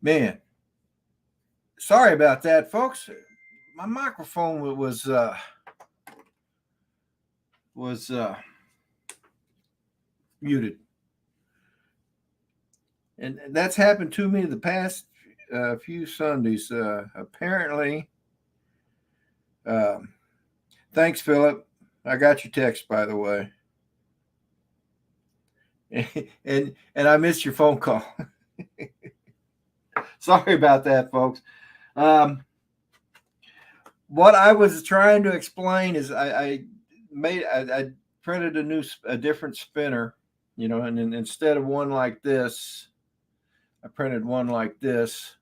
Man, sorry about that, folks. My microphone was muted, and that's happened to me the past few Sundays. Apparently, um, thanks, Philip. I got your text, by the way, and I missed your phone call. Sorry about that, folks. Um, what I was trying to explain is I printed a different spinner, and then instead of one like this, I printed one like this,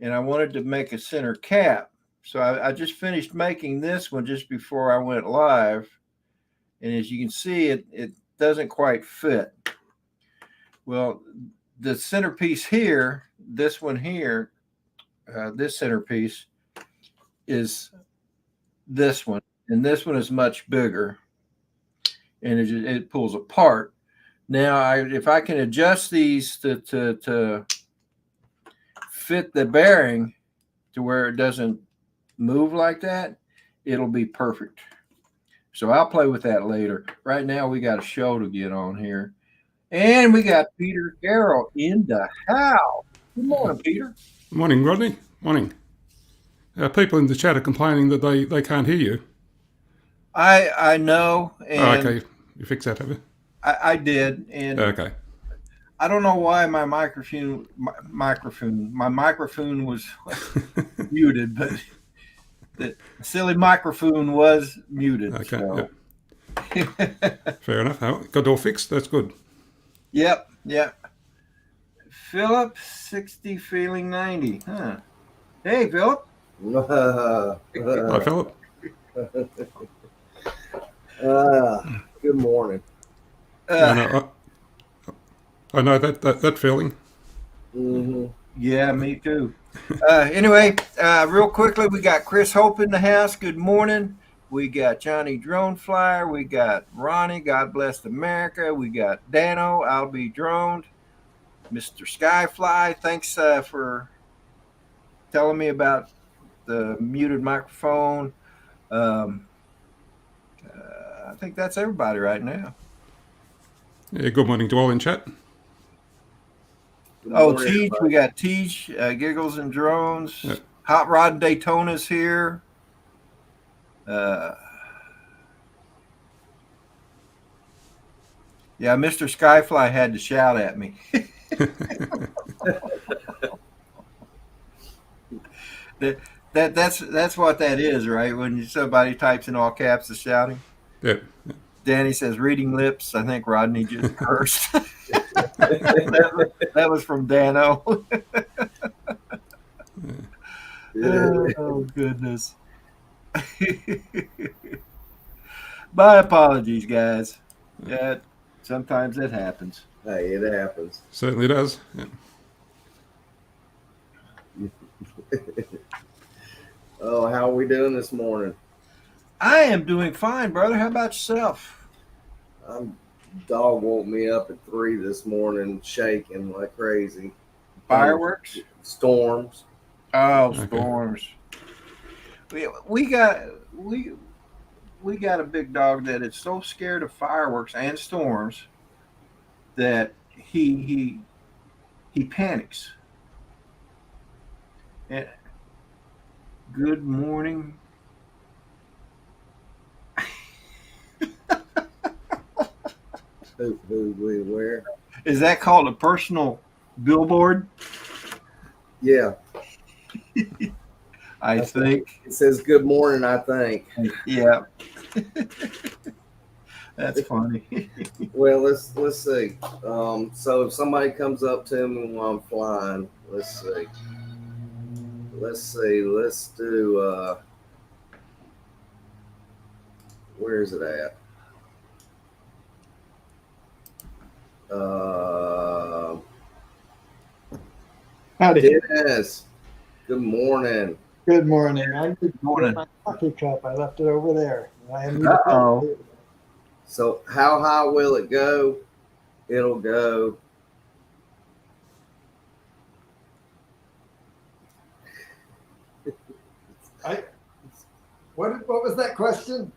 and I wanted to make a center cap. So I just finished making this one just before I went live, and as you can see, it doesn't quite fit. Well, the centerpiece here, this one here, this centerpiece is this one, and this one is much bigger, and it pulls apart. Now, if I can adjust these to fit the bearing to where it doesn't move like that, it'll be perfect. So I'll play with that later. Right now, we got a show to get on here, and we got Peter Carroll in the house. Good morning, Peter. Morning, Rodney. Morning. People in the chat are complaining that they can't hear you. I know, and okay. You fixed that, have you? I did, and Okay. I don't know why my microphone was muted, but the silly microphone was muted. Okay. So. Yep. Fair enough. Got it all fixed. That's good. Yep. Philip, 60, feeling 90. Huh. Hey, Philip. Hi, Philip. Good morning. I know that feeling. Mm-hmm. Yeah, me too. Anyway, real quickly, we got Chris Hope in the house. Good morning. We got Johnny Drone Flyer. We got Ronnie, God Bless America. We got Dano, I'll Be Droned. Mr. Skyfly, thanks for telling me about the muted microphone. I think that's everybody right now. Yeah, good morning to all in chat. Teach, we got Teach, Giggles and Drones. Yep. Hot Rod and Daytona's here. Yeah, Mr. Skyfly had to shout at me. That's what that is, right? When somebody types in all caps, is shouting. Yep. Danny says, "Reading lips." I think Rodney just cursed. that was from Dano. Oh goodness. My apologies, guys. Yeah, sometimes it happens. Hey, it happens. Certainly does. Yeah. Oh, how are we doing this morning? I am doing fine, brother. How about yourself? Dog woke me up at 3 this morning, shaking like crazy. Fireworks? Storms. Oh, storms. We got a big dog that is so scared of fireworks and storms that he panics. And good morning. Where? Is that called a personal billboard? Yeah. I think it says good morning, I think. Yeah. That's funny. Well, let's see. So if somebody comes up to me while I'm flying, let's see. Let's do where is it at? Howdy. Dennis. Good morning. Good morning. I need to get my coffee cup. I left it over there. So how high will it go? It'll go was that question?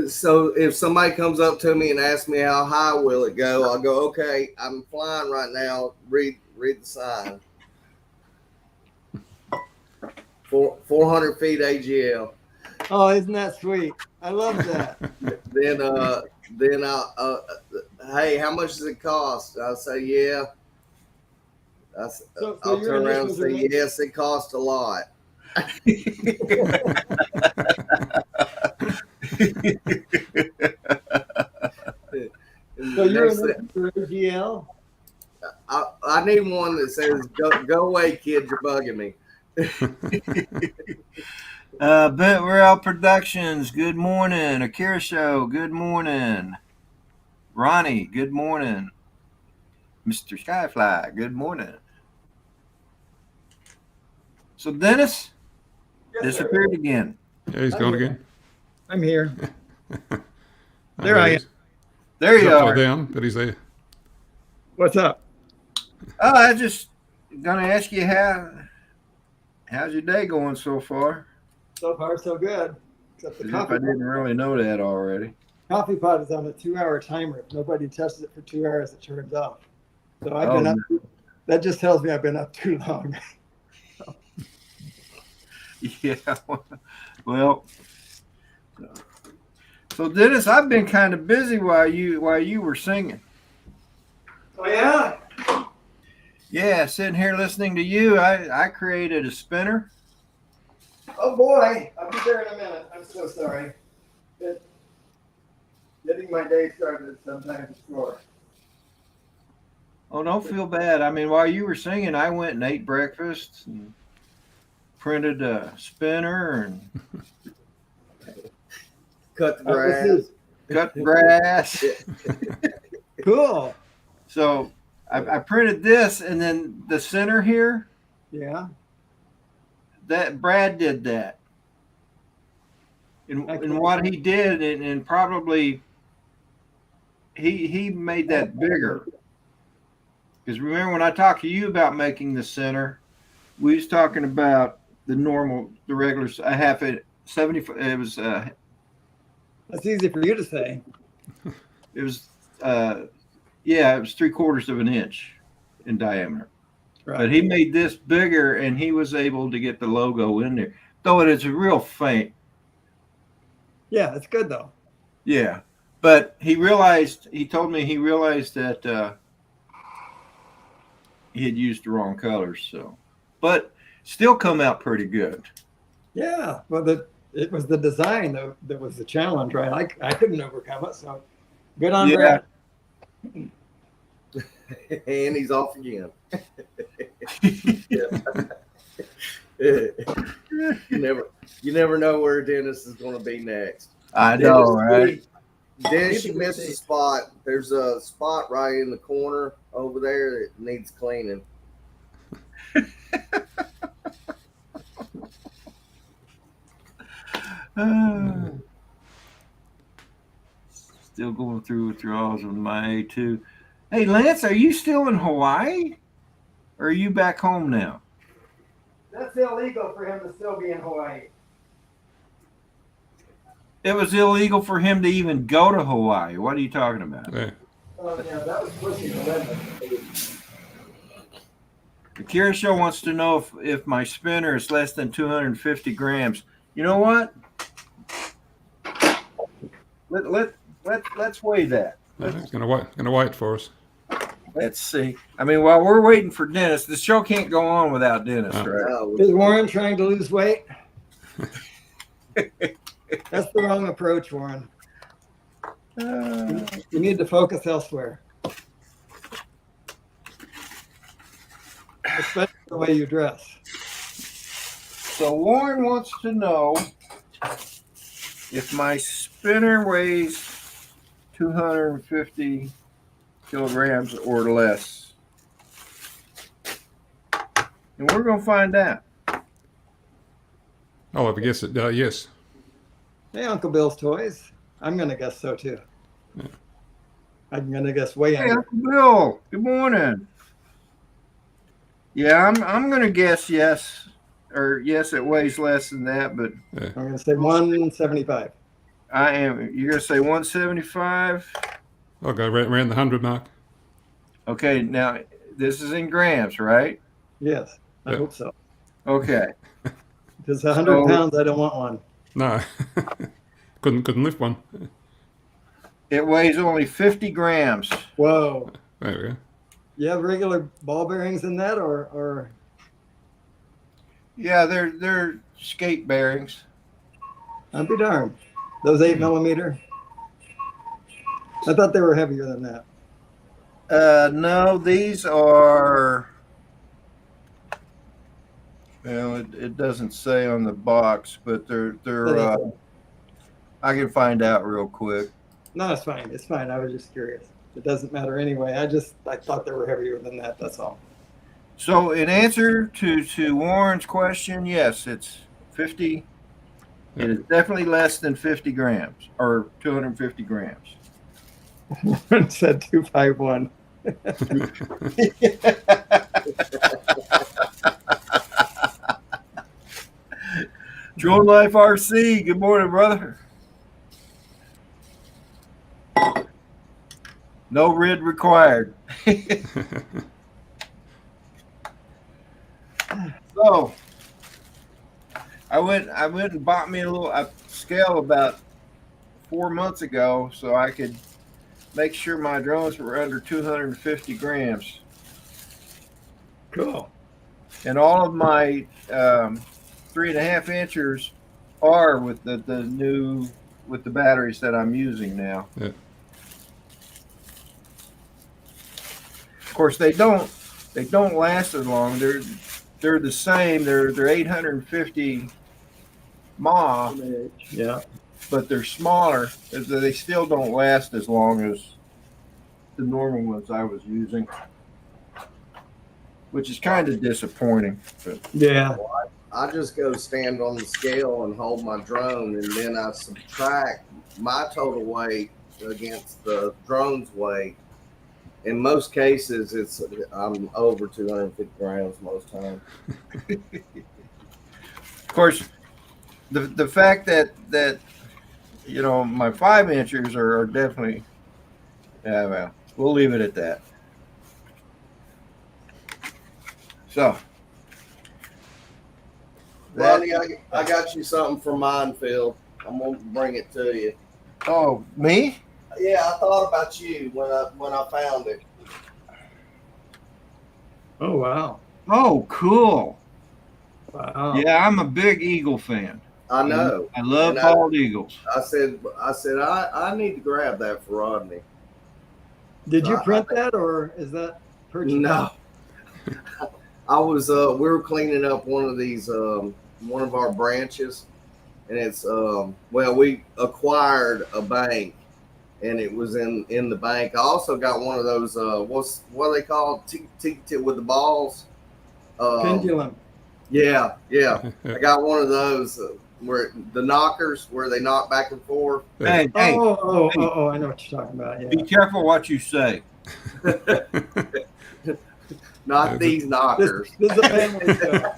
So if somebody comes up to me and asks me how high will it go, I'll go, okay, I'm flying right now. Read the sign. 400 feet AGL. Oh, isn't that sweet? I love that. Then hey, how much does it cost? I'll say, yeah. So I'll your turn around and initials are say, yes, it costs a lot. So your initials are AGL? I need one that says, go away, kid, you're bugging me. Bent Rail Productions, good morning. Akira Show, good morning. Ronnie, good morning. Mr. Skyfly, good morning. So Dennis disappeared again. Yeah, he's gone again. I'm here. Oh, There I am. There He's you upside are. down, but he's there. What's up? Oh, I just gonna ask you how's your day going so far? So far, so good. Except the As if I coffee didn't really know that already. coffee pot is on a 2-hour timer. If nobody touches it for 2 hours, it turns off. So I've Oh, been up. That just tells me I've been up too long. yeah. Well, so Dennis, I've been kind of busy while you were singing. Oh yeah. Yeah, sitting here listening to you. I created a spinner. Oh boy, I'll be there in a minute. I'm so sorry. Getting my day started sometimes before. Oh, don't feel bad. I mean, while you were singing, I went and ate breakfast and printed a spinner and Cut the This grass. is cut the grass. cool. So I printed this, and then the center here, Yeah. that Brad did that. And what he did, and probably he made that bigger. Because remember when I talked to you about making the center, we was talking about the regular, a half it 70. It was That's easy for you to say. it was yeah, it was 3/4 of an inch in diameter. Right. But he made this bigger, and he was able to get the logo in there. Though it is real faint. Yeah, it's good though. Yeah, but he told me he realized that he had used the wrong colors. So, but still come out pretty good. Yeah. Well, it was the design that was the challenge, right? I couldn't overcome it. So good on Yeah. Brad. And he's off again. You never know where Dennis is going to be next. I know, right? Dennis, you missed a spot. There's a spot right in the corner over there that needs cleaning. Still going through withdrawals of my A2. Hey, Lance, are you still in Hawaii? Or are you back home now? That's illegal for him to still be in Hawaii. It was illegal for him to even go to Hawaii. What are you talking about? Yeah. Oh yeah, that was pushing the limit. Akira Show wants to know if my spinner is less than 250 grams. You know what? Let's weigh that. He's gonna wait for us. Let's see. I mean, while we're waiting for Dennis, the show can't go on without Dennis, right? No, Is Warren trying to lose weight? That's the wrong approach, Warren. You need to focus elsewhere. Especially the way you dress. So Warren wants to know if my spinner weighs 250 kilograms or less. And we're going to find out. I'll have to guess it. Yes. Hey, Uncle Bill's Toys. I'm going to guess so too. Yeah. I'm going to guess way Hey, under. Uncle Bill, good morning. Yeah, I'm going to guess yes. Or yes, it weighs less than that, but I'm going to say 175. You're gonna say 175. I'll go around the 100 mark. Okay, now this is in grams, right? Yes, I Yeah. hope so. Okay. If it's 100 So- pounds, I don't want one. No, couldn't lift one. It weighs only 50 grams. Whoa. There we go. You have regular ball bearings in that, or Yeah, they're skate bearings. I'd be darned. Those 8mm. I thought they were heavier than that. No, these are. Well, it doesn't say on the box, but they're. I can find out real quick. No, it's fine. It's fine. I was just curious. It doesn't matter anyway. I thought they were heavier than that. That's all. So, in answer to Warren's question, yes, it's 50. It is definitely less than 50 grams or 250 grams. One said 251. Drone Life RC, good morning, brother. No rid required. So I went and bought me a scale about 4 months ago so I could make sure my drones were under 250 grams. Cool. And all of my 3.5 inchers are with the new with the batteries that I'm using now. Yeah. Of course, they don't last as long. They're the same. They're 850 mAh, Yeah. but they're smaller. They still don't last as long as the normal ones I was using, which is kind of disappointing. But Yeah. I just go stand on the scale and hold my drone, and then I subtract my total weight against the drone's weight. In most cases, I'm over 250 grams most times. of course, the fact that my 5 inchers are definitely, yeah, well, we'll leave it at that. So, Rodney, I got you something for Minefield. I'm gonna bring it to you. oh, me? Yeah, I thought about you when I found it. Oh, wow. Oh, cool. Wow. Yeah, I'm a big eagle fan. I know. I love And bald eagles. I said I need to grab that for Rodney. Did you print that, or is that purchased? No. I was we were cleaning up one of these one of our branches, and it's we acquired a bank, and it was in the bank. I also got one of those what are they called, with the balls, Pendulum. yeah I got one of those where the knockers where they knock back and forth. Hey, Oh, hey, I know what you're talking about. Yeah. be careful what you say. Not these knockers. This is a family show.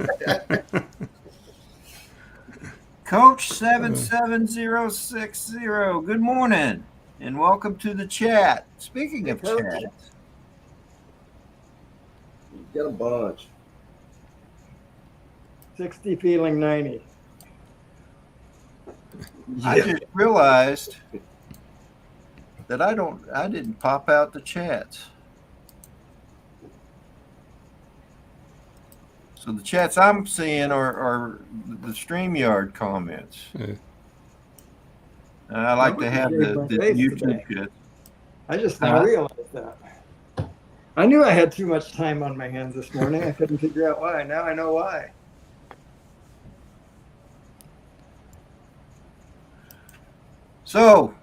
Coach 77060, good morning and welcome to the chat. Speaking of Coach. chat, You get a bunch. 60 feeling 90. I just realized that I didn't pop out the chats. So the chats I'm seeing are the StreamYard comments. Yeah. And I like to have the YouTube today. chat. I just now realized that. I knew I had too much time on my hands this morning. I couldn't figure out why. Now I know why. So,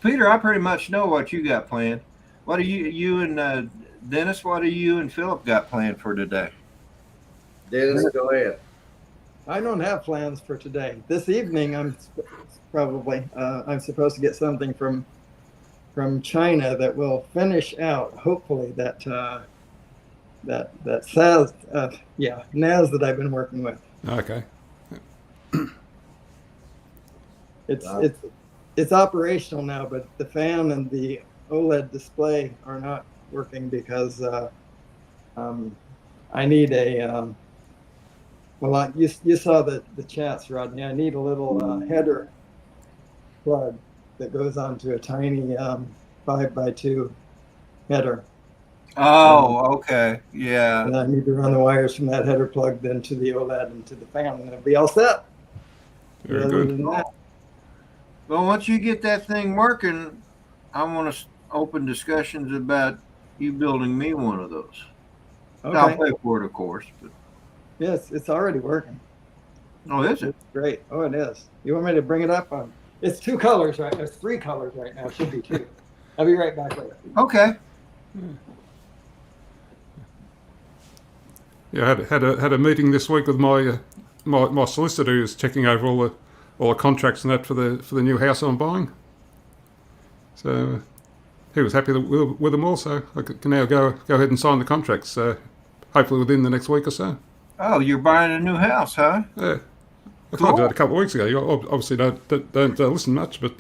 Peter, I pretty much know what you got planned. What do you and Dennis? What do you and Philip got planned for today? Dennis, go ahead. I don't have plans for today. This evening, I'm supposed to get something from China that will finish out, hopefully, that SAS, NAS that I've been working with. Okay. It's operational now, but the fan and the OLED display are not working because I need a you saw the chats, Rodney. I need a little header plug that goes onto a tiny 5x2 header. Oh, okay. Yeah. And I need to run the wires from that header plug then to the OLED and to the fan, and it'll be all set. Very Other good. than that, Well, once you get that thing working, I want to open discussions about you building me one of those. I'll okay. pay for it, of course. But Yes, it's already working. oh, is it? It's great. Oh, it is. You want me to bring it up? It's 2 colors, right? There's 3 colors right now. It should be 2. I'll be right back later. Okay. Yeah, I had a meeting this week with my solicitor who's checking over all the contracts and that for the new house I'm buying. So he was happy with them all, so I can now go ahead and sign the contracts. Hopefully within the next week or so. Oh, you're buying a new house, huh? Yeah, I told you that a couple of weeks ago. You obviously don't listen much, but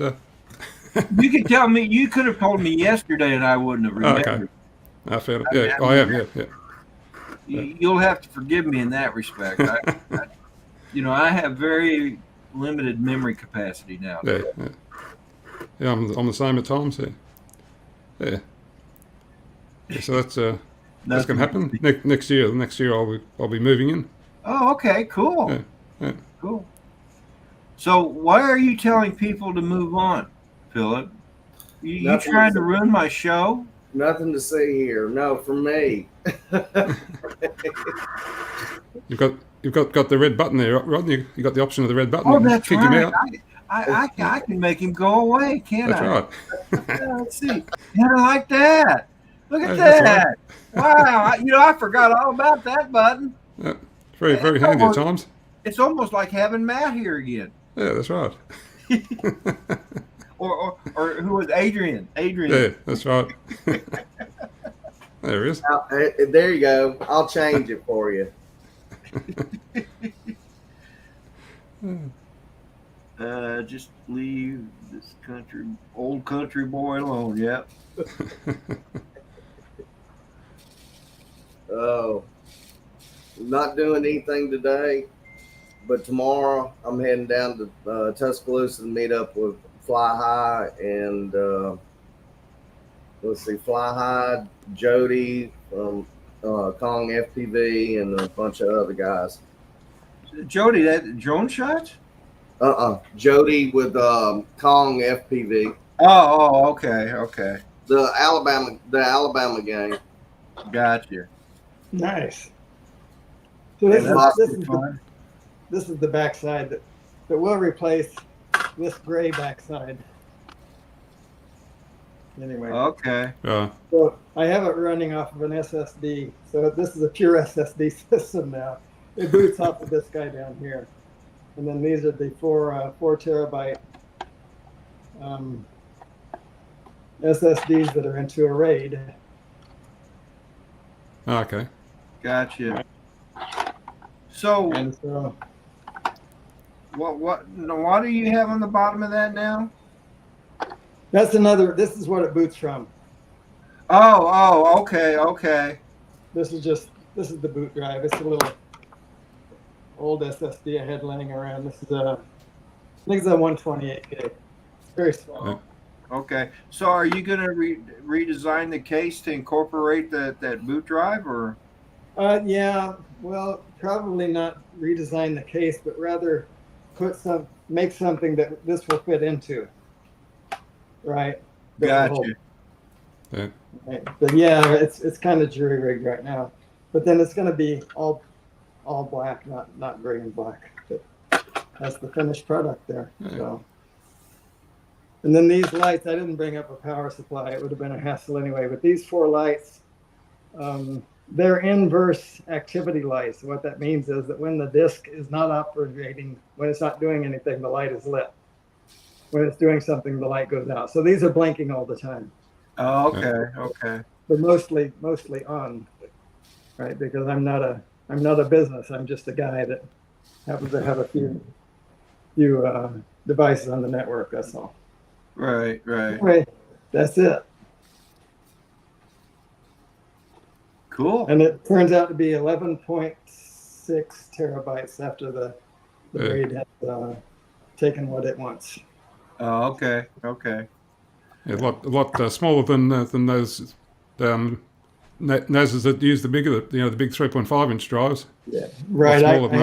You could tell me. You could have told me yesterday, and I wouldn't have remembered. okay. I found it. Yeah, I am. Yeah. You'll have to forgive me in that respect. I have very limited memory capacity now. Yeah. I'm the same at times. Yeah. So that's going to happen next year. Next year I'll be moving in. Oh, okay, cool. Yeah. Cool. So why are you telling people to move on, Philip? You trying to ruin my show? Nothing to see here. No, for me. You've got the red button there, Rodney. You got the option of the red button. Oh, You can that's kick him right. out. I can make him go away, can't That's I? right. Yeah, let's see. Yeah, I like that. Look at Hey, that's that. Wow. I forgot all about that button. Yeah. Very, very handy at times. It's almost like having Matt here again. Yeah, that's right. Or who was Adrian? Yeah, that's right. There he is. There you go. I'll change it for you. Just leave this old country boy alone. Yep. Oh, not doing anything today, but tomorrow I'm heading down to Tuscaloosa to meet up with Fly High and Fly High, Jody from Kong FPV, and a bunch of other guys. Jody, that drone shots? Jody with Kong FPV. Oh, okay. The Alabama gang. Gotcha. Nice. So this is the backside that will replace this gray backside. Anyway. Okay. So I have it running off of an SSD. So this is a pure SSD system now. It boots off of this guy down here. And then these are the 4 terabyte SSDs that are into a RAID. Okay. Gotcha. So, And so what do you have on the bottom of that now? this is what it boots from. Oh, okay. This is the boot drive. It's a little old SSD I had laying around. This is I think it's a 128 gig. Very small. Okay. So are you going to redesign the case to incorporate that boot drive, or? Yeah. Well, probably not redesign the case, but rather make something that this will fit into. Right. Gotcha. Yeah. Right. But yeah, it's kind of jury rigged right now. But then it's going to be all black, not gray and black. But that's the finished product there. Yeah. So. And then these lights, I didn't bring up a power supply. It would have been a hassle anyway. But these 4 lights, they're inverse activity lights. What that means is that when the disc is not operating, when it's not doing anything, the light is lit. When it's doing something, the light goes out. So these are blinking all the time. Oh, okay. But mostly on, right? Because I'm not a business. I'm just a guy that happens to have a few devices on the network. That's all. Right. Anyway, that's it. Cool. And it turns out to be 11.6 terabytes after the Yeah. RAID has taken what it wants. Oh, okay. Yeah, a lot smaller than those NASs that use the bigger, the big 3.5-inch drives. Yeah, right. Smaller than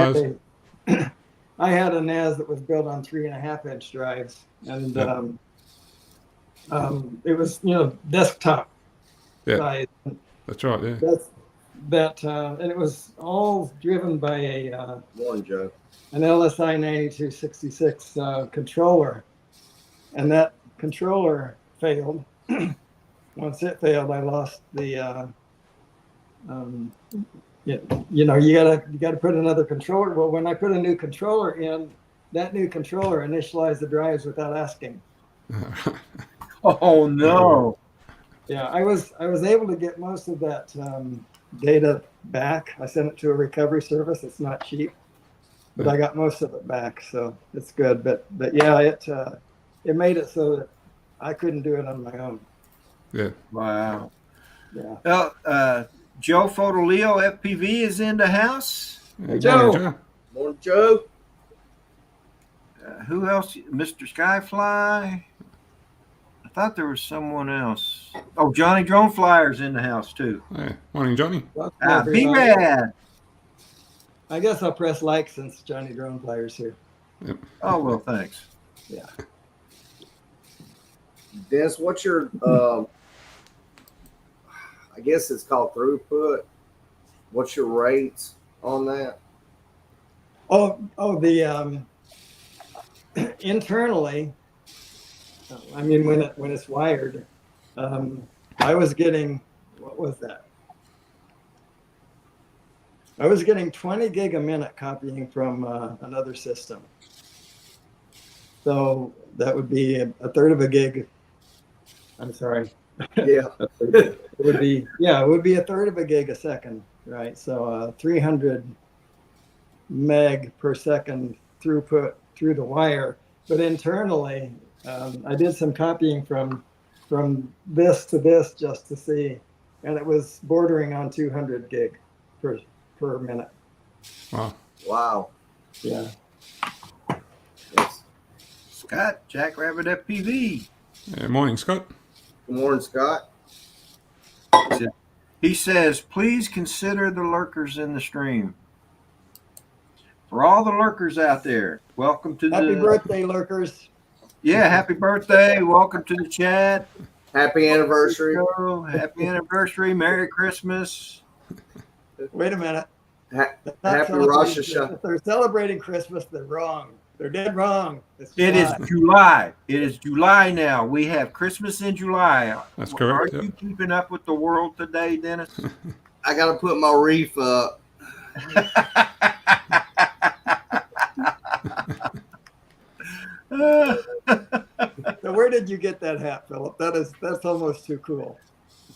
those. I had a NAS that was built on 3.5-inch drives, and it was desktop Yeah. size. That's right. Yeah. And it was all driven by a Morning, Joe. an LSI 9266 controller, and that controller failed. Once it failed, I lost the. You gotta put another controller. Well, when I put a new controller in, that new controller initialized the drives without asking. Oh no. Yeah, I was able to get most of that data back. I sent it to a recovery service. It's not cheap, but I got most of it back, so it's good. But yeah, it made it so that I couldn't do it on my own. Yeah. Wow. Yeah. Well, Joe Fotoleo FPV is in the house. Hey, Joe. Morning, Joe. Who else? Mr. Skyfly. I thought there was someone else. Oh, Johnny Drone Flyer's in the house too. Hey, morning, Johnny. Be rad. I guess I'll press like since Johnny Drone Flyer's here. Oh well, thanks. Yeah. Dennis, what's your I guess it's called throughput. What's your rates on that? The internally, I mean, when it's wired, I was getting, what was that? I was getting 20 gig a minute copying from another system. So that would be a third of a gig. I'm sorry. Yeah. It would be a third of a gig a second, right? So 300 meg per second throughput through the wire. But internally, I did some copying from this to this just to see, and it was bordering on 200 gig per minute. Wow. Yeah. Yes. Scott, Jackrabbit FPV. Yeah, morning, Scott. Good morning, Scott. He says, please consider the lurkers in the stream. For all the lurkers out there, welcome to Happy birthday, lurkers. Yeah, happy birthday. Welcome to the chat. Happy anniversary. Happy anniversary. Merry Christmas. Wait a minute. Happy Rosh Hashanah. If they're celebrating Christmas, they're wrong. They're dead wrong. It is July. It is July now. We have Christmas in July. That's correct. Are you keeping up with the world today, Dennis? I got to put my reef up. So where did you get that hat, Philip? That's almost too cool.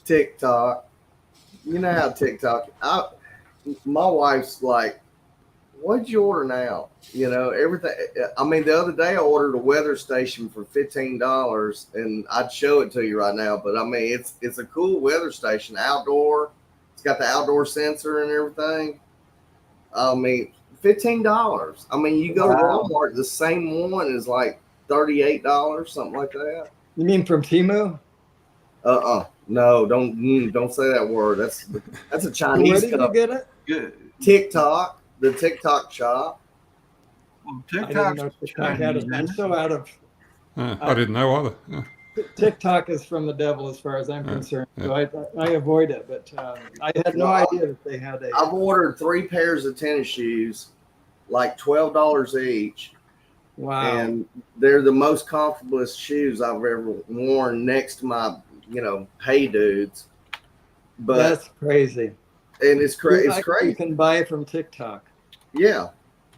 TikTok. You know how TikTok. My wife's like, what'd you order now? You know, everything. I mean, the other day I ordered a weather station for $15, and I'd show it to you right now. But I mean, it's a cool weather station, outdoor. It's got the outdoor sensor and everything. I mean, $15. I mean, you go to Walmart, the same one is like $38, something like that. You mean from Temu? No, don't say that word. That's a Chinese. Where did you get it? Good. TikTok, the TikTok shop. Well, I didn't know TikTok had it. I'm so out of. I didn't know either. Yeah. TikTok is from the devil as far as I'm concerned. So I avoid it, but I had no idea that they had a. I've ordered 3 pairs of tennis shoes, like $12 each. Wow. And they're the most comfortablest shoes I've ever worn next to my, Hey Dudes. But that's crazy. And it's crazy. It's crazy. You can buy from TikTok. Yeah.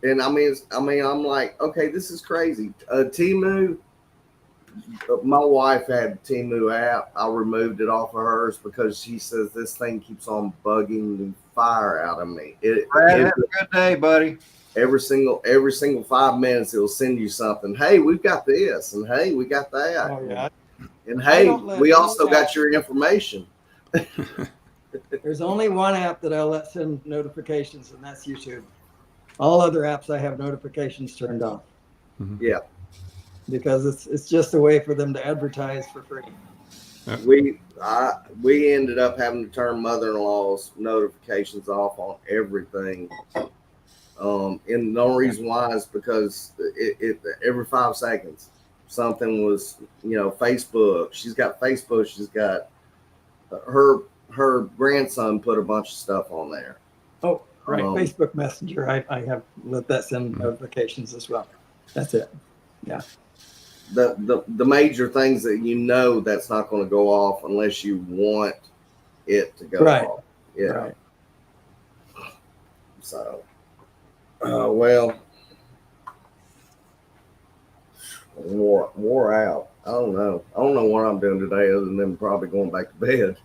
And I mean, I'm like, okay, this is crazy. Temu. My wife had the Temu app. I removed it off of hers because she says this thing keeps on bugging the fire out of me. Have a good day, buddy. every single 5 minutes it'll send you something. Hey, we've got this, and hey, we got that. Oh yeah. And hey, don't let we any also got your information. There's only one app that I'll let send notifications, and that's YouTube. All other apps I have notifications turned off. Yeah. Because it's just a way for them to advertise for free. We ended up having to turn mother-in-law's notifications off on everything. And the only reason why is because it every 5 seconds something was, Facebook. She's got Facebook. She's got her grandson put a bunch of stuff on there. Oh, right. Facebook Messenger. I have let that send notifications as well. That's it. Yeah. The major things that that's not going to go off unless you want it to go off. Yeah. Right. So, well, wore out. I don't know what I'm doing today other than probably going back to bed.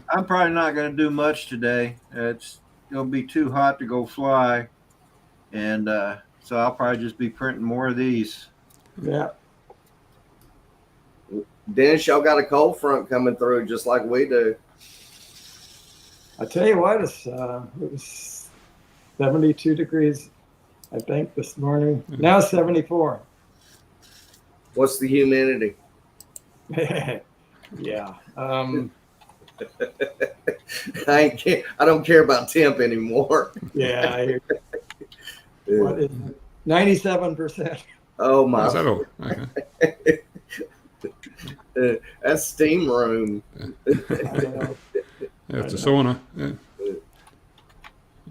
I'm probably not going to do much today. It's going to be too hot to go fly. And so I'll probably just be printing more of these. Yeah. Dennis, y'all got a cold front coming through just like we do. I tell you what, it was 72 degrees, I think, this morning. Now it's 74. What's the humidity? Yeah. I don't care about temp anymore. Yeah. I hear. What is it? 97%. Oh my! Is that all? Okay. That's steam room. I know. Yeah, it's a sauna. Yeah.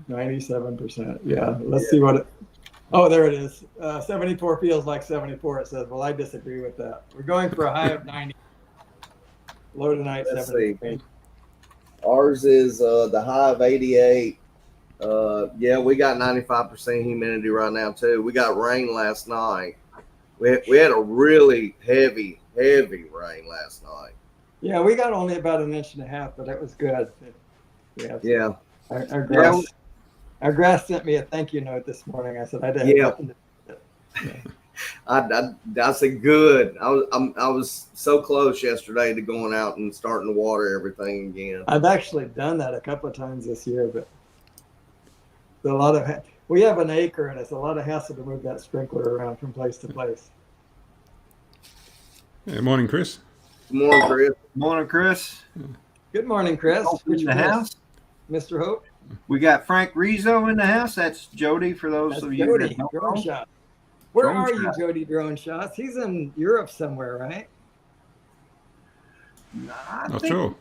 97%. Yeah. Let's see what it. Oh, there it is. 74 feels like 74. It says. Well, I disagree with that. We're going for a high of 90. Low tonight, 78. Ours is the high of 88. Yeah, we got 95% humidity right now too. We got rain last night. We had a really heavy rain last night. Yeah, we got only about 1.5 inches, but it was good. Yeah. Our grass sent me a thank you note this morning. I said I didn't. Yeah. I said good. I was so close yesterday to going out and starting to water everything again. I've actually done that a couple of times this year, but it's a lot of. We have an acre, and it's a lot of hassle to move that sprinkler around from place to place. Yeah, morning, Chris. Good morning, Chris. Morning, Chris. Good morning, Chris. In the house. Mr. Hope. We got Frank Rizzo in the house. That's Jody for those of you. Jody, drone shot. Where are you, Jody Drone Shots? He's in Europe somewhere, right? Not sure.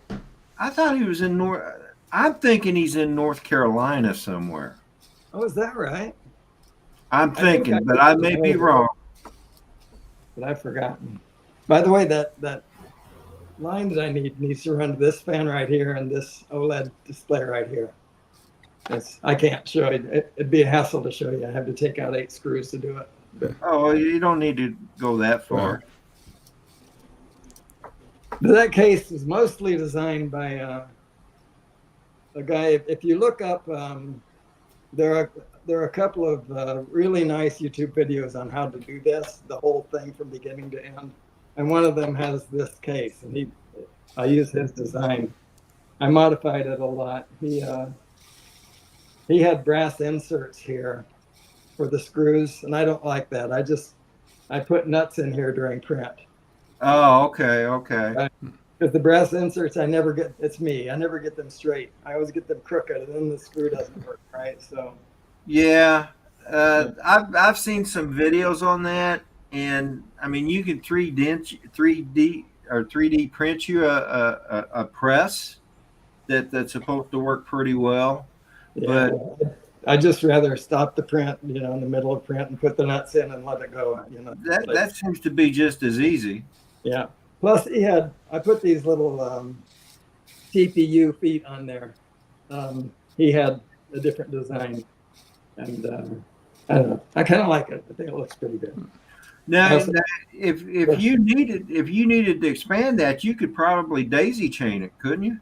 I thought he was in I'm thinking he's in North Carolina somewhere. Oh, is that right? I'm thinking, but I may be wrong. But I've forgotten. By the way, that line that I needs to run to this fan right here and this OLED display right here. I can't show you. It'd be a hassle to show you. I have to take out 8 screws to do it. Oh, you don't need to go that far. But that case is mostly designed by a guy. If you look up, there are a couple of really nice YouTube videos on how to do this, the whole thing from beginning to end. And one of them has this case, and I use his design. I modified it a lot. He had brass inserts here for the screws, and I don't like that. I put nuts in here during print. Oh, okay. Because the brass inserts, it's me. I never get them straight. I always get them crooked, and then the screw doesn't work right. So, yeah, I've seen some videos on that, and I mean, you can 3D print you a press that's supposed to work pretty well. Yeah, but I just rather stop the print, in the middle of print and put the nuts in and let it go. That seems to be just as easy. Yeah. Plus, I put these little TPU feet on there. He had a different design, and I don't know. I kind of like it. I think it looks pretty good. Now, if you needed to expand that, you could probably daisy chain it, couldn't you?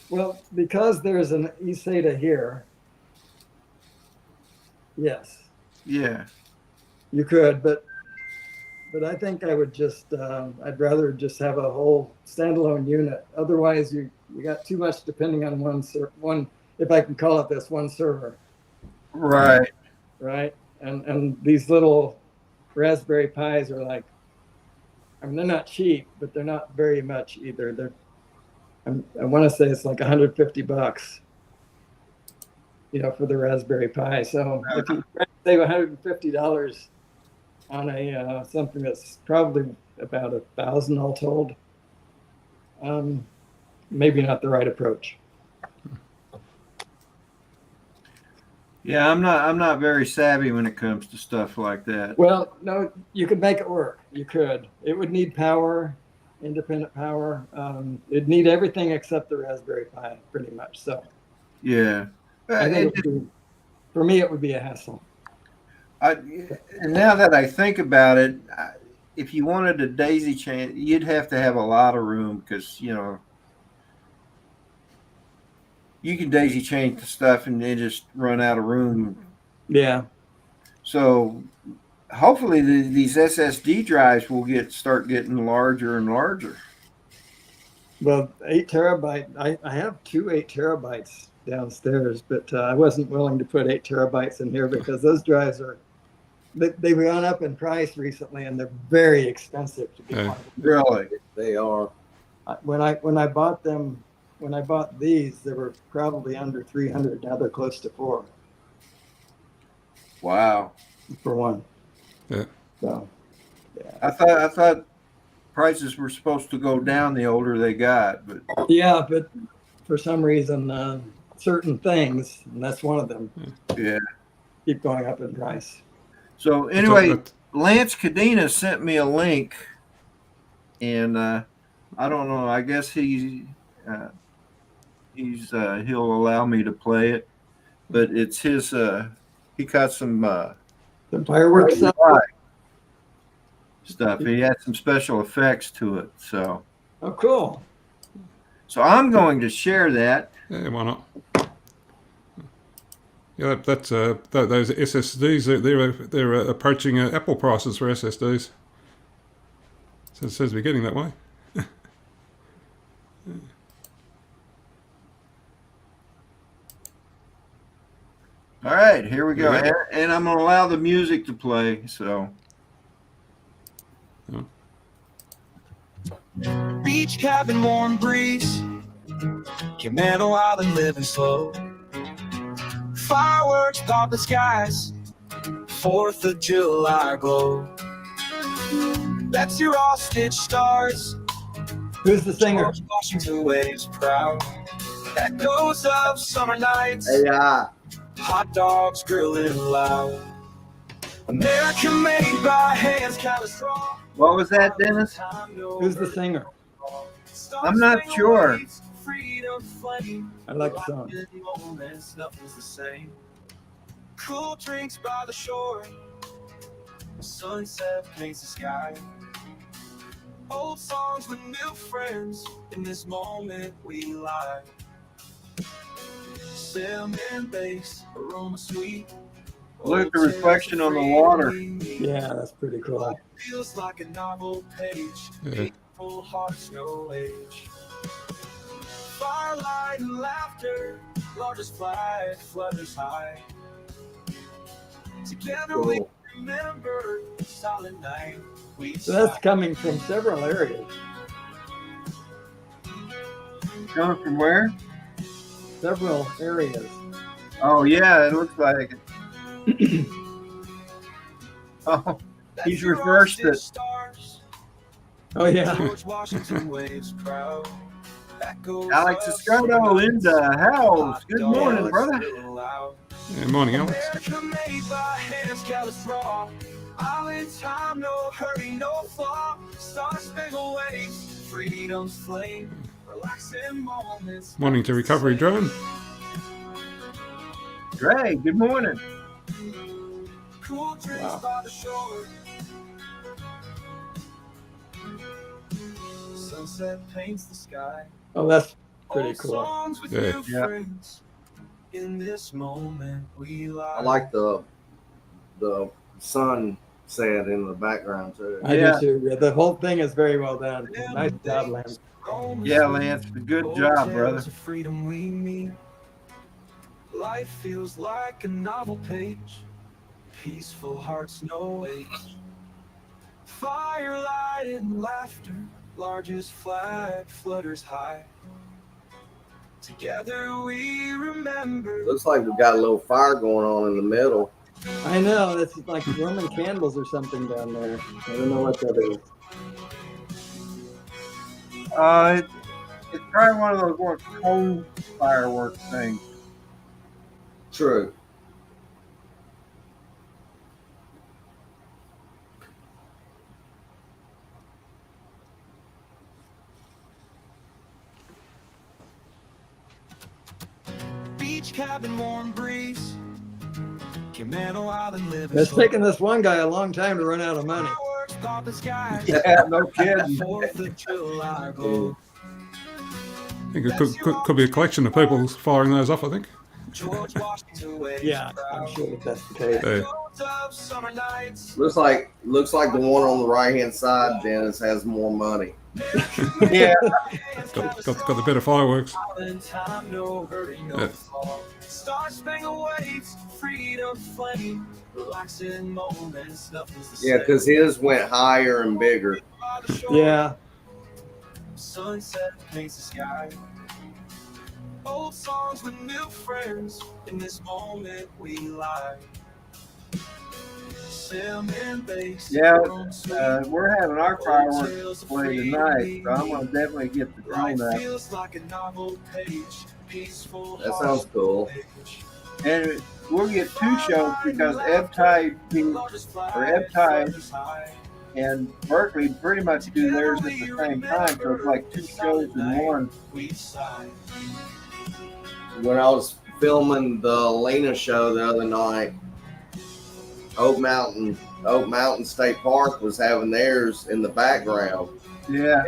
Well, because there's an ESATA here, yes, Yeah. you could, but I think I would just I'd rather just have a whole standalone unit. Otherwise, you got too much depending on one, if I can call it this, one server, Right. right? And these little Raspberry Pis are like, I mean, they're not cheap, but they're not very much either. I want to say it's like $150, for the Raspberry Pi. So if you save $150 on a something that's probably about 1,000 all told, maybe not the right approach. Yeah, I'm not very savvy when it comes to stuff like that. Well, no, you could make it work. You could. It would need power, independent power. It'd need everything except the Raspberry Pi, pretty much. So Yeah. I think for me, it would be a hassle. And now that I think about it, if you wanted to daisy chain, you'd have to have a lot of room because you can daisy chain the stuff and then just run out of room. Yeah. So hopefully these SSD drives will start getting larger and larger. Well, 8 terabyte. I have 2 8 terabytes downstairs, but I wasn't willing to put 8 terabytes in here because those drives they've gone up in price recently, and they're very expensive to be honest. Really, They are. When I bought them, when I bought these, they were probably under 300. Now they're close to 4. Wow. For one. Yeah. So, yeah. I thought prices were supposed to go down the older they got, but Yeah, but for some reason, certain things, and that's one of them, yeah, keep going up in price. So anyway, Lance Cadena sent me a link, and I don't know. I guess he'll allow me to play it, but it's his. He got some The fireworks stuff. He had some special effects to it. So. Oh, cool. So I'm going to share that. Yeah, why not? Yeah, that's those SSDs. They're approaching Apple prices for SSDs. So it seems to be getting that way. All right, here we go. Yeah. And I'm going to allow the music to play. So. Oh. Beach cabin, warm breeze, Camano Island living slow. Fireworks pop the skies, 4th of July glow. That's your all-stitch stars. Who's the singer? George Washington waves proud. Echoes of summer nights. AI. Hot dogs grilling loud. America made by hands kind of strong. What was that, Dennis? Who's the singer? I'm not sure. I like the song. Nothing's the same. Cool drinks by the shore. Sunset paints the sky. Old songs with new friends. In this moment we lie. Salmon base, aroma sweet. Look at the reflection on the water. Yeah, that's pretty cool. Feels like a novel page. Yeah. Full hearts, no age. Firelight and laughter, largest flight flutters high. Together we remember the silent night. So that's coming from several areas. Coming from where? Several areas. Oh, yeah, it looks like it. Oh, he's reversed it. Oh, yeah. George Washington waves proud. Alex Escoto in the house. Good morning, brother. Yeah, morning, Alex. America made by hands, callous raw. Island time, no hurry, no flaw. Star-spangled waves, freedom's flame. Relaxing moments. Morning to Recovery Drone. Dre, good morning. Cool drinks by the shore. sunset paints the sky. Oh, that's pretty Old cool. songs with Yeah. new Yeah. friends. In this moment we lie. I like the sunset in the background too. I Yeah. do too. Yeah, the whole thing is very well done. Nice job, Lance. Yeah, Lance, good job, brother. Hotels of freedom we meet. Life feels like a novel page. Peaceful hearts, no age. Firelight and laughter. Largest flag flutters high. Together we remember. Looks like we got a little fire going on in the middle. I know, it's like Roman candles or something down there. I don't know what that is. It's probably one of those more cold fireworks things. True. Beach cabin, warm breeze. Camano Island living. It's taken this one guy a long time to run out of money. Fireworks pop the sky. Yeah, no kidding. 4th of July glow. I think it could be a collection of people firing those off, I think. George Washington waves Yeah, I'm sure that that's the case. Yeah. of summer nights. Looks like the one on the right hand side, Dennis, has more money. Yeah, Got the better fireworks. Time, no hurry, no Yeah. fall. Star-spangled waves, freedom flame, relaxing moments, nothing's the Yeah, same. because his went higher and bigger. By the shore, Yeah, sunset paints the sky. Old songs with new friends. In this moment we lie. Salmon bakes. Yeah, we're having our fireworks display tonight, so I'm gonna definitely get the drone Life out. feels like a novel page. Peaceful. That sounds cool. And we'll get two shows because Ebb Tide and Berkeley pretty much do theirs at the same time, so it's like two shows in one. When I was filming the Lena show the other night, Oak Mountain State Park was having theirs in the background. Yeah,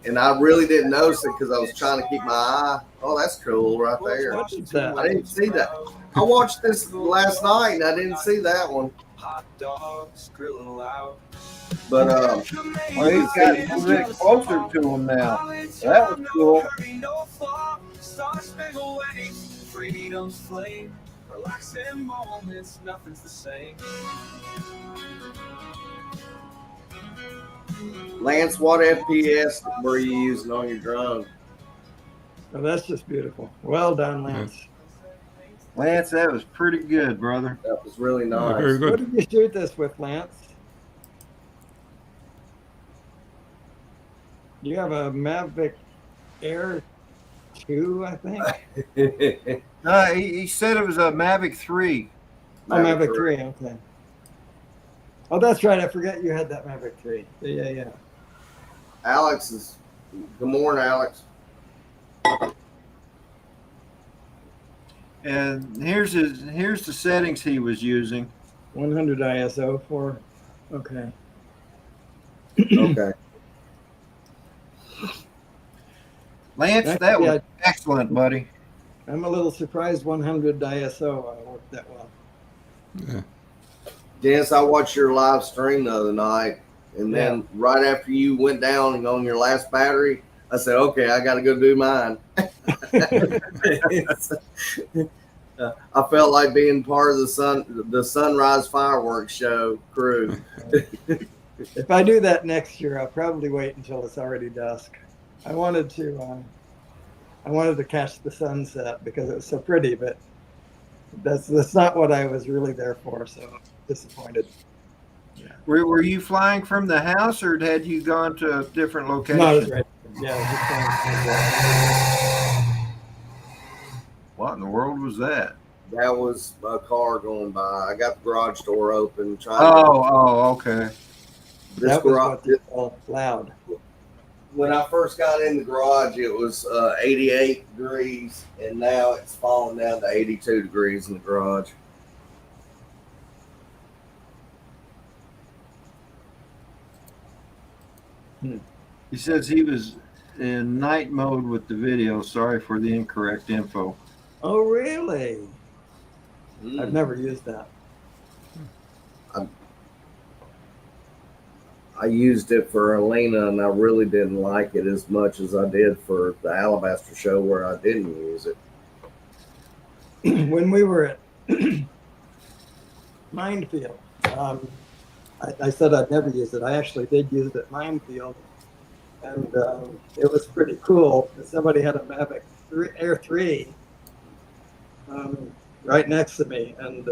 And I really didn't notice it because I was trying to keep my eye. Oh, that's cool right there. what is that? I didn't see that. I watched this last night and I didn't see that one. Hot dogs grilling loud. But well, he's got a little bit closer to him now. That was cool. Freedom's flame, relaxing moments, nothing's the same. Lance, what FPS were you using on your drone? Oh, that's just beautiful. Well done, Lance. Lance, that was pretty good, brother. That was really Yeah, nice. very What good. did you shoot this with, Lance? You have a Mavic Air 2, I think. He said it was a Mavic 3. Oh, Mavic 3, okay. Oh, that's right. I forgot you had that Mavic 3. Yeah. Alex is. Good morning, Alex. And here's the settings he was using. 100 ISO for. Okay. Okay. Lance, that was excellent, buddy. I'm a little surprised 100 ISO worked that well. Yeah. Dennis, I watched your live stream the other night, and then right after you went down and on your last battery, I said, "Okay, I got to go do mine." I felt like being part of the sunrise fireworks show crew. If I do that next year, I'll probably wait until it's already dusk. I wanted to catch the sunset because it was so pretty, but that's not what I was really there for. So I'm disappointed. Yeah. Were you flying from the house, or had you gone to a different location? No, that's right. Yeah. What in the world was that? That was a car going by. I got the garage door open. Okay. This That was garage. what they call loud. When I first got in the garage, it was 88 degrees, and now it's fallen down to 82 degrees in the garage. He says he was in night mode with the video. Sorry for the incorrect info. Oh, really? I've Mm. never used that. I used it for Elena, and I really didn't like it as much as I did for the Alabaster show where I didn't use it. When we were at Minefield, I said I'd never use it. I actually did use it at Minefield, and it was pretty cool. Somebody had a Mavic Air 3 right next to me, and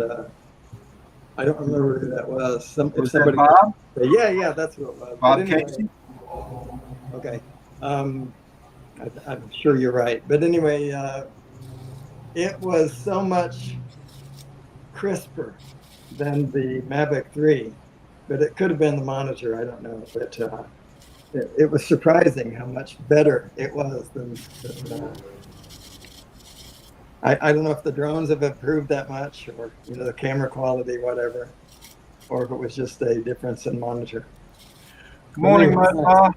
I don't remember who that was. Was that Bob? Yeah, that's who it was. Bob But anyway, Casey? okay. I'm sure you're right. But anyway, it was so much crisper than the Mavic 3, but it could have been the monitor. I don't know. But it was surprising how much better it was than I don't know if the drones have improved that much, or the camera quality, whatever, or if it was just a difference in monitor. Good morning, Anyway, Mudpaw.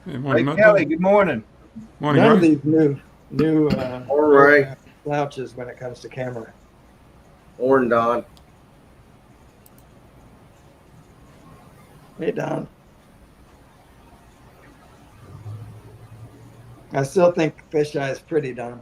Yeah, Hey, morning, Matt. Kelly, good morning. Morning, None of Ray. these new All right, slouches when it comes to camera. Orin Don. Hey, Don. I still think fisheye is pretty, Don.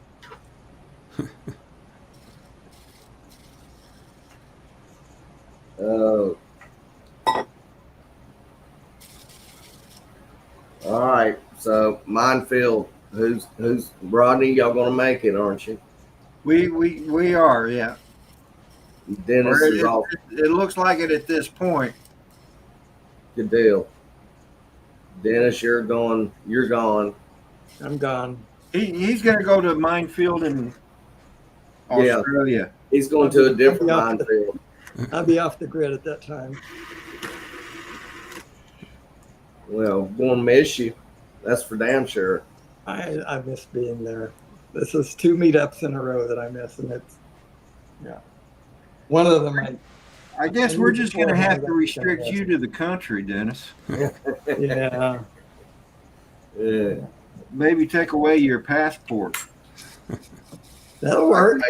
All right, so Minefield. Who's Rodney? Y'all gonna make it, aren't you? We are, yeah. Dennis Or is off. it looks like it at this point. Good deal. Dennis, you're gone. You're gone. I'm gone. He's going to go to Minefield in Yeah. Australia. He's going to a different Yeah. Minefield. I'll be off the grid at that time. Well, gonna miss you. That's for damn sure. I miss being there. This is 2 meetups in a row that I miss, and it's one of them. I guess we're just going to have to restrict you to the country, Dennis. Yeah. Yeah. Maybe take away your passport. That'll work.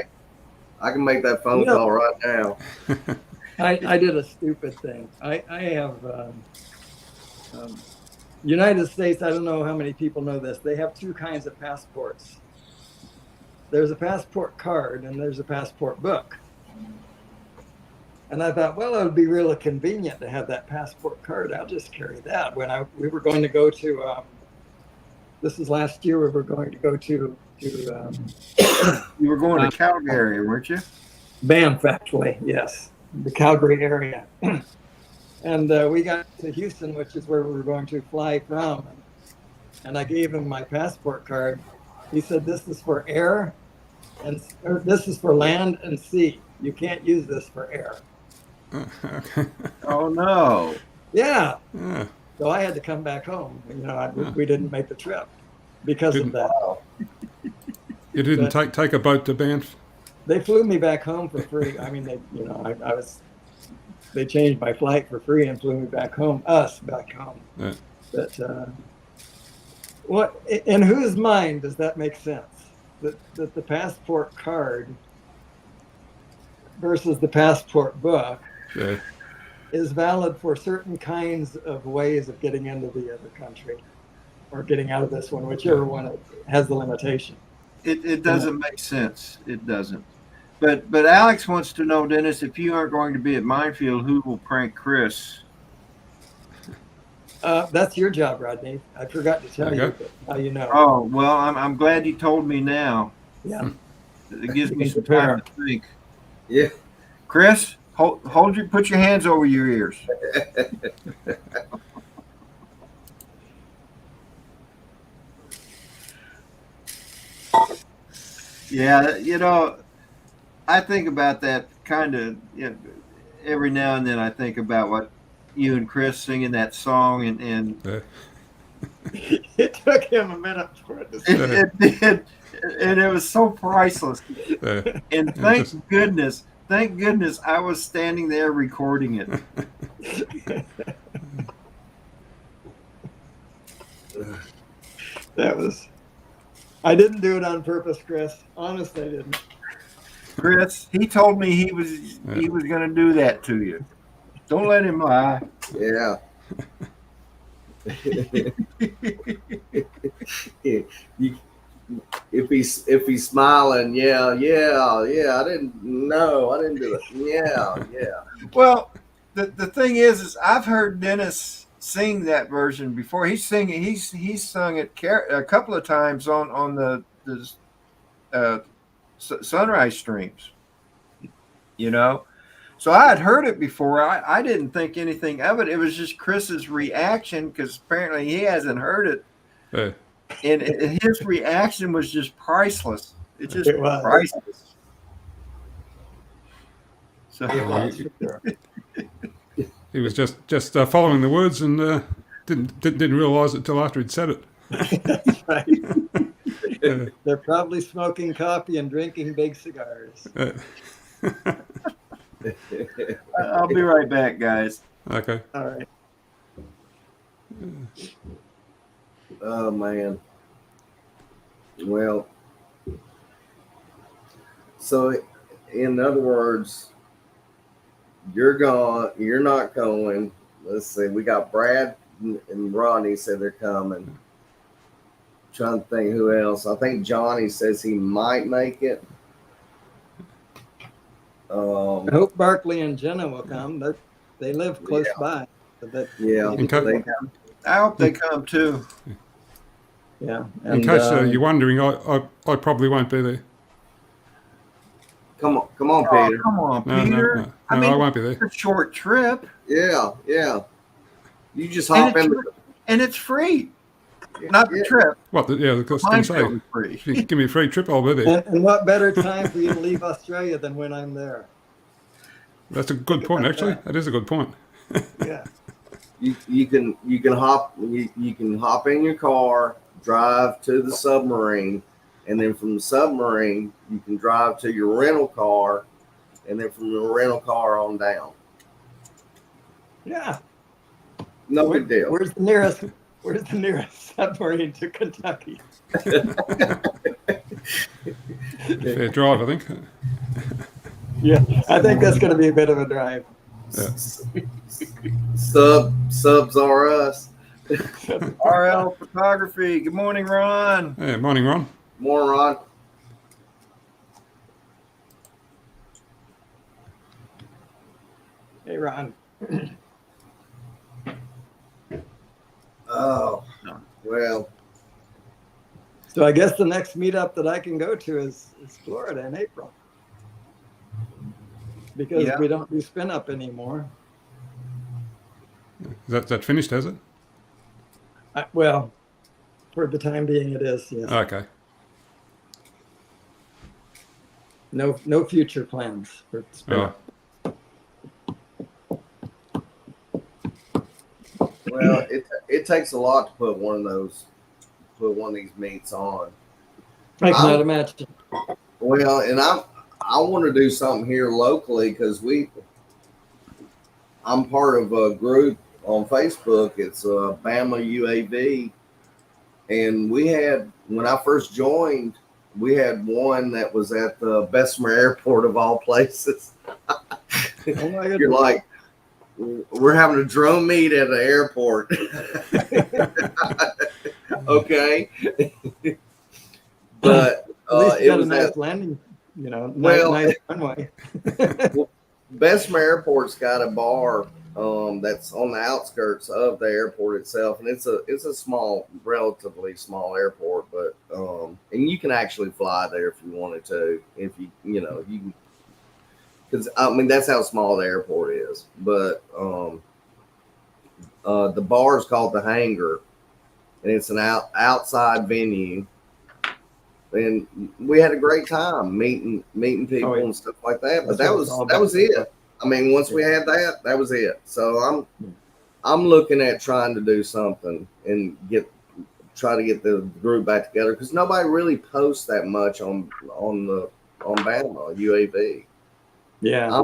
I can make that phone call right now. I did a stupid thing. I have United States. I don't know how many people know this. They have 2 kinds of passports. There's a passport card and there's a passport book. And I thought, well, it would be really convenient to have that passport card. I'll just carry that. When we were going to go to, this is last year, we were going to go to You were going to Calgary, weren't you? Banff, actually, yes, the Calgary area. And we got to Houston, which is where we were going to fly from. And I gave him my passport card. He said, this is for air, or this is for land and sea. You can't use this for air. Okay. Oh, no. Yeah. Yeah. So I had to come back home. We didn't make the trip because of that. You didn't take a boat to Banff? They flew me back home for free. I mean, they changed my flight for free and flew me back home, us back home. Yeah. But what, in whose mind does that make sense? That the passport card versus the passport book Yeah. is valid for certain kinds of ways of getting into the other country or getting out of this one, whichever one has the limitation. It doesn't make sense. It doesn't. But Alex wants to know, Dennis, if you aren't going to be at Minefield, who will prank Chris? That's your job, Rodney. I forgot to tell you, but now you know. Oh, well, I'm glad you told me now. Yeah. It gives me You some can prepare. time to think. Yeah. Chris, put your hands over your ears. Yeah, I think about that kind of every now and then. I think about what you and Chris singing that song, and It took him a minute for it to say. it did, and it was so priceless. And thank goodness I was standing there recording it. That was. I didn't do it on purpose, Chris. Honestly, I didn't. Chris, he told me he was going to do that to you. Don't let him lie. Yeah. You, if he's smiling, yeah, I didn't do it. Yeah. Well, the thing is I've heard Dennis sing that version before. He's sung it a couple of times on the sunrise streams. So I had heard it before. I didn't think anything of it. It was just Chris's reaction, because apparently he hasn't heard it. Yeah. And his reaction was just priceless. It was priceless. So He was just following the words and didn't realise it till after he'd said it. That's right. They're probably smoking coffee and drinking big cigars. I'll be right back, guys. Okay. All right. Oh man. Well, so in other words, you're not going. Let's see, we got Brad and Rodney said they're coming. Trying to think who else. I think Johnny says he might make it. I hope Barkley and Jenna will come. They live close by. Yeah. I hope they come too. Yeah. In case you're wondering, I probably won't be there. Come on, Peter. Come on, Peter. No, I won't be there. It's a short trip. Yeah. You just hop in. And it's free. Not the trip. What? Free. If you give me a free trip, I'll be there. And what better time for you to leave Australia than when I'm there? That's a good point, actually. That is a good point. Yeah. You can hop in your car, drive to the submarine, and then from the submarine you can drive to your rental car, and then from the rental car on down. Yeah. No big deal. Where's the nearest submarine to Kentucky? Fair drive, I think. Yeah, I think that's going to be a bit of a drive. Yeah. Subs are us. RL Photography. Good morning, Ron. Yeah, morning, Ron. Morning, Ron. Hey, Ron. Oh, well. So I guess the next meetup that I can go to is Florida in April. Because we don't do spin up anymore. Is that finished, has it? Well, for the time being, it is. Yes. Okay. No future plans for spin up. Well, it takes a lot to put one of these meets on. I cannot imagine. Well, and I want to do something here locally because I'm part of a group on Facebook. It's Bama UAV, and when I first joined, we had one that was at the Bessemer Airport of all places. Oh my goodness. You're like, we're having a drone meet at the airport. Okay. But at least you got it a was nice landing, well, nice runway. Bessemer Airport's got a bar that's on the outskirts of the airport itself, and it's a small, relatively small airport, but and you can actually fly there if you wanted to, if you can. Because that's how small the airport is. But the bar is called the Hangar, and it's an outside venue. And we had a great time meeting people and stuff like that. But that was it. Once we had that was it. So I'm looking at trying to do something and try to get the group back together, because nobody really posts that much on Bama UAV. Yeah.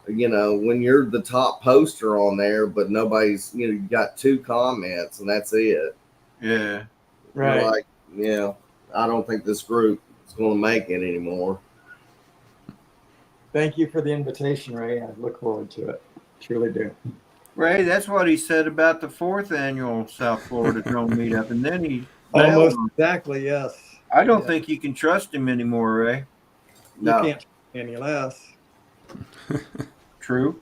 When you're the top poster on there, but nobody's, you got 2 comments and that's it. Yeah. Right. You're like, yeah, I don't think this group is going to make it anymore. Thank you for the invitation, Ray. I look forward to it. Truly do. Ray, that's what he said about the 4th annual South Florida drone meetup, and then he bailed Almost on it. exactly, yes. I don't Yeah. think you can trust him anymore, Ray. You No, can't any less. True.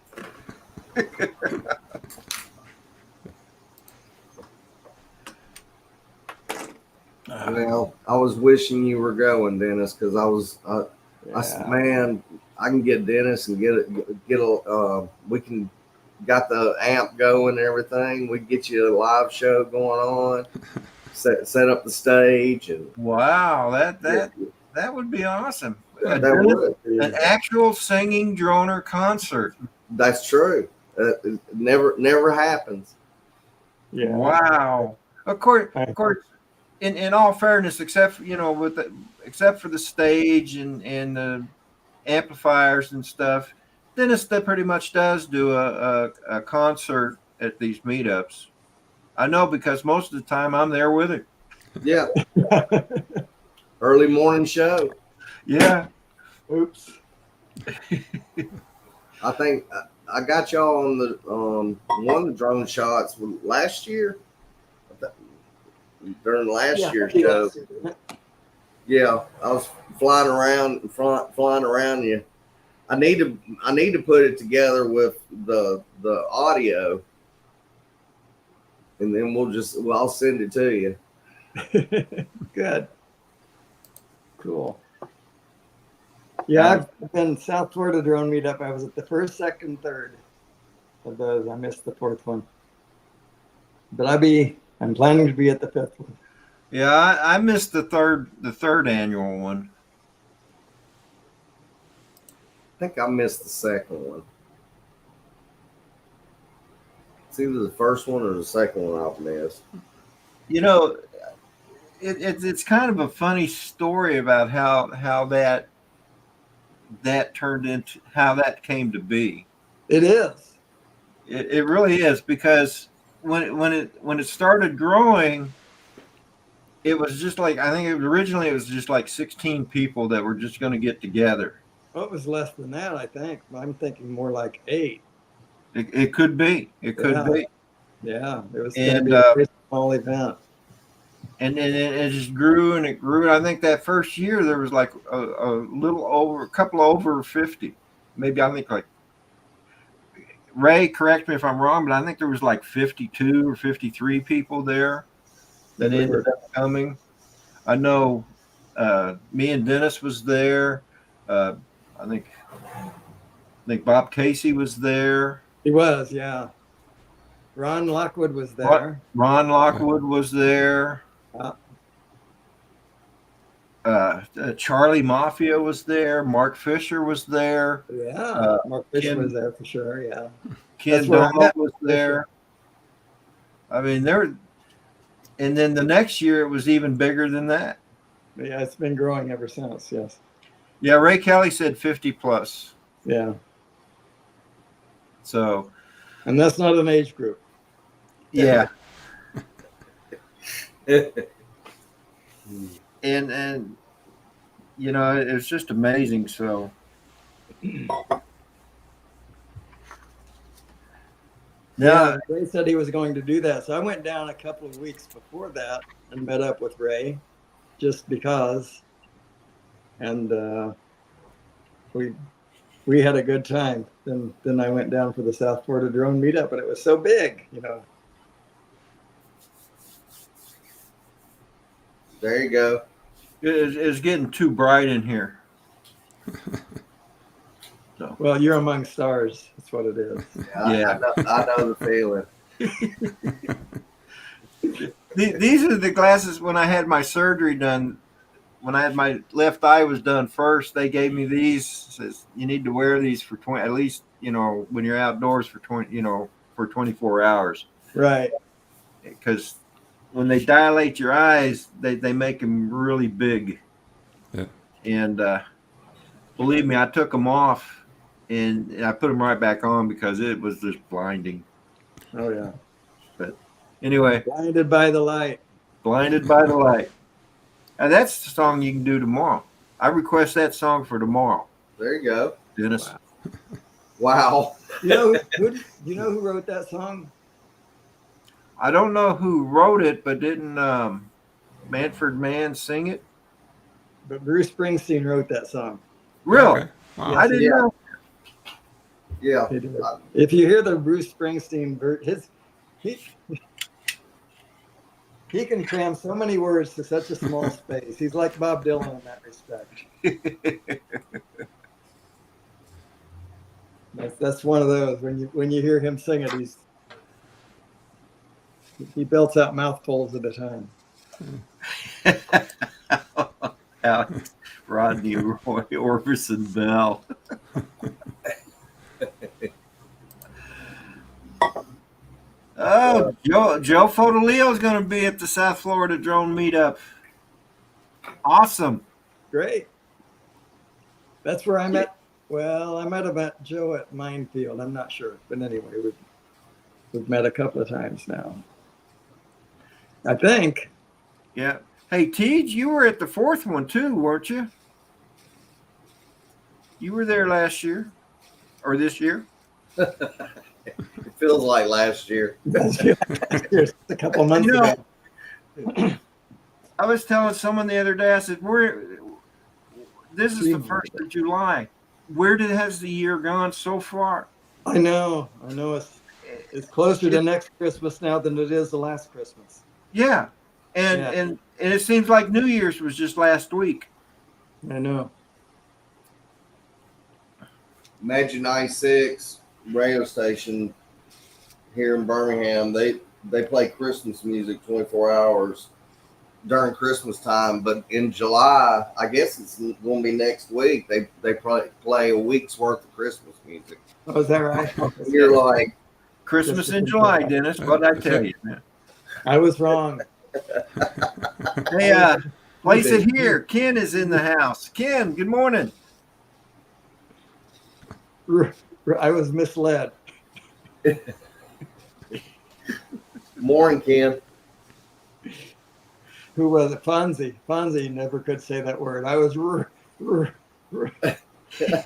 well, I was wishing you were going, Dennis, because Yeah. man, I can get Dennis and we can got the amp going and everything. We can get you a live show going on, set up the stage, and Wow, that would be awesome. that would. An actual singing droner concert. That's true. It never happens. Yeah. Wow. Of course, in all fairness, except except for the stage and the amplifiers and stuff, Dennis that pretty much does do a concert at these meetups. I know because most of the time I'm there with him. Yeah. Early morning show. Yeah. Oops. I think I got y'all on the one of the drone shots last year. During last year's show. Yeah, I was flying around you. I need to put it together with the audio, and then I'll send it to you. Good. Cool. Yeah, I've been South Florida drone meetup. I was at the first, second, third of those. I missed the 4th one, but I'm planning to be at the 5th one. Yeah, I missed the third annual one. I think I missed the second one. It's either the first one or the second one I've missed. You know, it's kind of a funny story about how that turned into how that came to be. It is. It really is, because when it started growing, it was just like, I think originally it was just like 16 people that were just going to get together. Well, it was less than that, I think. I'm thinking more like 8. It could be. It could be. Yeah, it was going to And be a very small event. and then it just grew and it grew. I think that first year there was like a couple over 50. Maybe, I think, like, Ray, correct me if I'm wrong, but I think there was like 52 or 53 people there that ended up coming. I know me and Dennis was there. I think Bob Casey was there. He was, yeah. Ron Lockwood was there. Ron Lockwood was there. Charlie Mafia was there. Mark Fisher was there. Yeah, Mark Fisher was there for sure. Yeah, Ken Domo was there. I mean, and then the next year it was even bigger than that. Yeah, it's been growing ever since. Yes. Yeah, Ray Kelly said 50 plus. Yeah. So. And that's not an age group. Yeah. and it's just amazing. So. Yeah, Ray said he was going to do that. So I went down a couple of weeks before that and met up with Ray just because. And we had a good time. Then I went down for the South Florida drone meetup, and it was so big, There you go. It's getting too bright in here. So. Well, you're among stars. That's what it is. Yeah. I know the feeling. These are the glasses when I had my surgery done. When I had my left eye was done first, they gave me these. Says you need to wear these for 20, at least, when you're outdoors for 20, for 24 hours. Right. Because when they dilate your eyes, they make them really big. Yeah. And believe me, I took them off and I put them right back on because it was just blinding. Oh yeah. But anyway, blinded by the light. Blinded by the Light. Now that's the song you can do tomorrow. I request that song for tomorrow, There you go. Dennis. Wow. You know who wrote that song? I don't know who wrote it, but didn't Manfred Mann sing it? But Bruce Springsteen wrote that song. Really? Okay. Wow. I didn't know. Yeah. He did. If you hear the Bruce Springsteen he can cram so many words to such a small space. He's like Bob Dylan in that respect. That's one of those when you hear him sing it, he belts out mouthfuls at a time. Alex, Rodney Roy Orbison Bell. Oh, Joe Fodolio is going to be at the South Florida Drone Meetup. Awesome. Great. That's where I met. Well, I might have met Joe at Minefield. I'm not sure, but anyway, we've met a couple of times now. I think. Yeah. Hey, Tej, you were at the fourth one too, weren't you? You were there last year or this year? It feels like last year. Just a couple months ago. I was telling someone the other day, I said, this is the 1st of July. Where has the year gone so far? I know. It's closer to next Christmas now than it is the last Christmas. Yeah. And it seems like New Year's was just last week. I know. Magic 96 radio station here in Birmingham, they play Christmas music 24 hours during Christmas time, but in July, I guess it's going to be next week, they probably play a week's worth of Christmas music. Oh, is that right? You're like, Christmas in July, Dennis. What'd I tell you? I was wrong. Hey, place it here. Ken is in the house. Ken, good morning. I was misled. morning, Ken. Who was it? Fonzie. Fonzie never could say that word. I was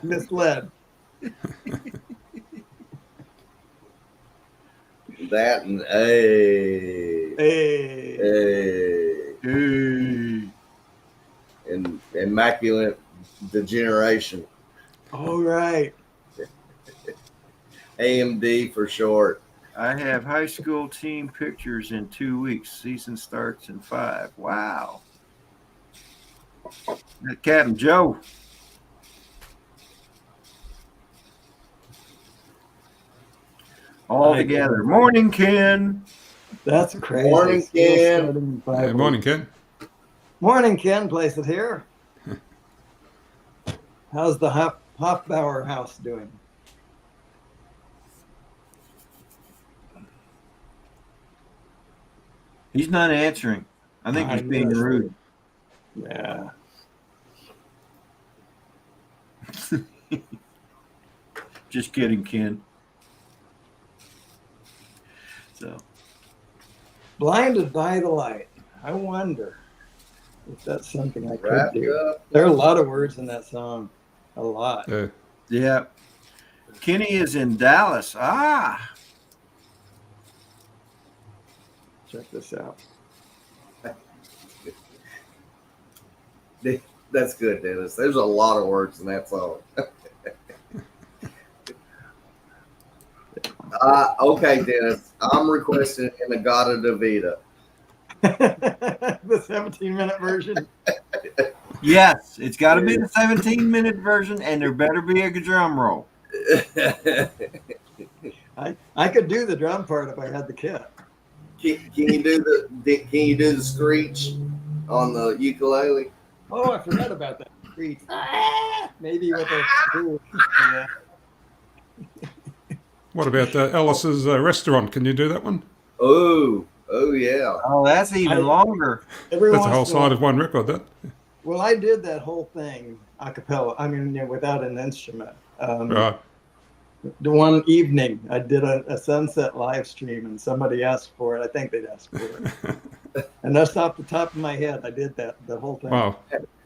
misled. That and and immaculate degeneration. All right. AMD for short. I have high school team pictures in 2 weeks. Season starts in 5. Wow. Captain Joe. All together. Morning, Ken. That's crazy. Morning, Ken. Yeah, morning, Ken. Morning, Ken. Place it here. How's the Hofbauer house doing? He's not answering. I think he's being rude. Yeah. Just kidding, Ken. So, Blinded by the Light. I wonder if that's something I could Wrapped do. up. There are a lot of words in that song. A lot. yeah. Kenny is in Dallas. Ah. Check this out. That's good, Dennis. There's a lot of words in that song. Okay, Dennis. I'm requesting Inagata Davida. The 17-minute version. Yes, it's got to be the 17-minute version, and there better be a drum roll. I could do the drum part if I had the kit. Can you do the screech on the ukulele? Oh, I forgot about that. Screech. Maybe with a yeah. What about Alice's restaurant? Can you do that one? Oh yeah. Oh, that's even longer. That's the whole side of one record, that. Well, I did that whole thing a cappella. I mean, without an instrument. Right. The one evening I did a sunset live stream and somebody asked for it. I think they'd asked for it. And that's off the top of my head. I did that the whole thing. Wow.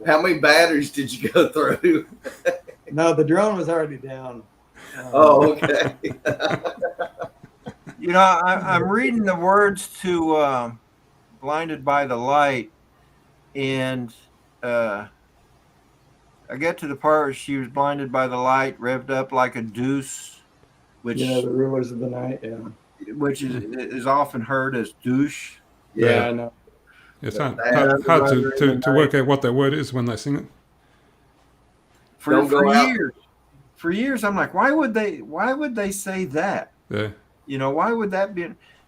How many batteries did you go through? No, the drone was already down. Oh, okay. You know, I'm reading the words to Blinded by the Light, and I get to the part where she was blinded by the light, revved up like a deuce, which The rulers of the night. Yeah. which is often heard as douche. Yeah, I know. It's But hard to work out what that word is when they sing it. Don't go out. For years, I'm like, why would they say that? Yeah. You know, why would that be?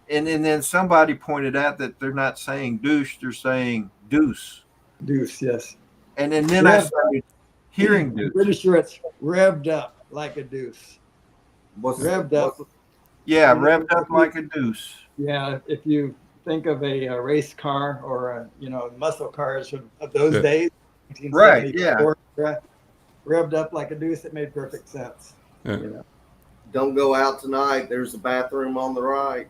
And then somebody pointed out that they're not saying douche, they're saying deuce. Deuce, yes. And then I started hearing I'm deuce. pretty sure it's revved up like a deuce. Revved up. Yeah, revved up like a deuce. Yeah, if you think of a race car or muscle cars of those days, Right, yeah. 1974, revved up like a deuce, it made perfect sense. Yeah. You know. Don't go out tonight. There's a bathroom on the right.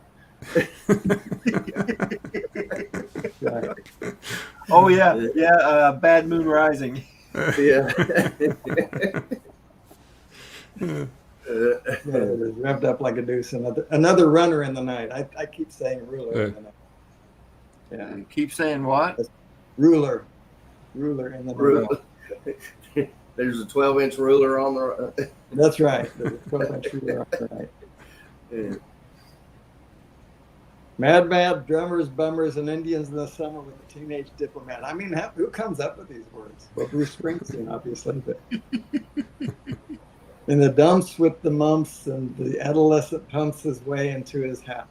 Right. Oh yeah. Bad Moon Rising. Yeah. Yeah, it was revved up like a deuce. Another runner in the night. I keep saying ruler in the night. Yeah. You keep saying what? Ruler in the night. There's a 12-inch ruler on the. That's right. There's a 12-inch ruler on the night. Yeah. Mad, drummers, bummers, and Indians in the summer with a teenage diplomat. I mean, who comes up with these words? Well, Bruce Springsteen, obviously. But in the dumps with the mumps, and the adolescent pumps his way into his hat.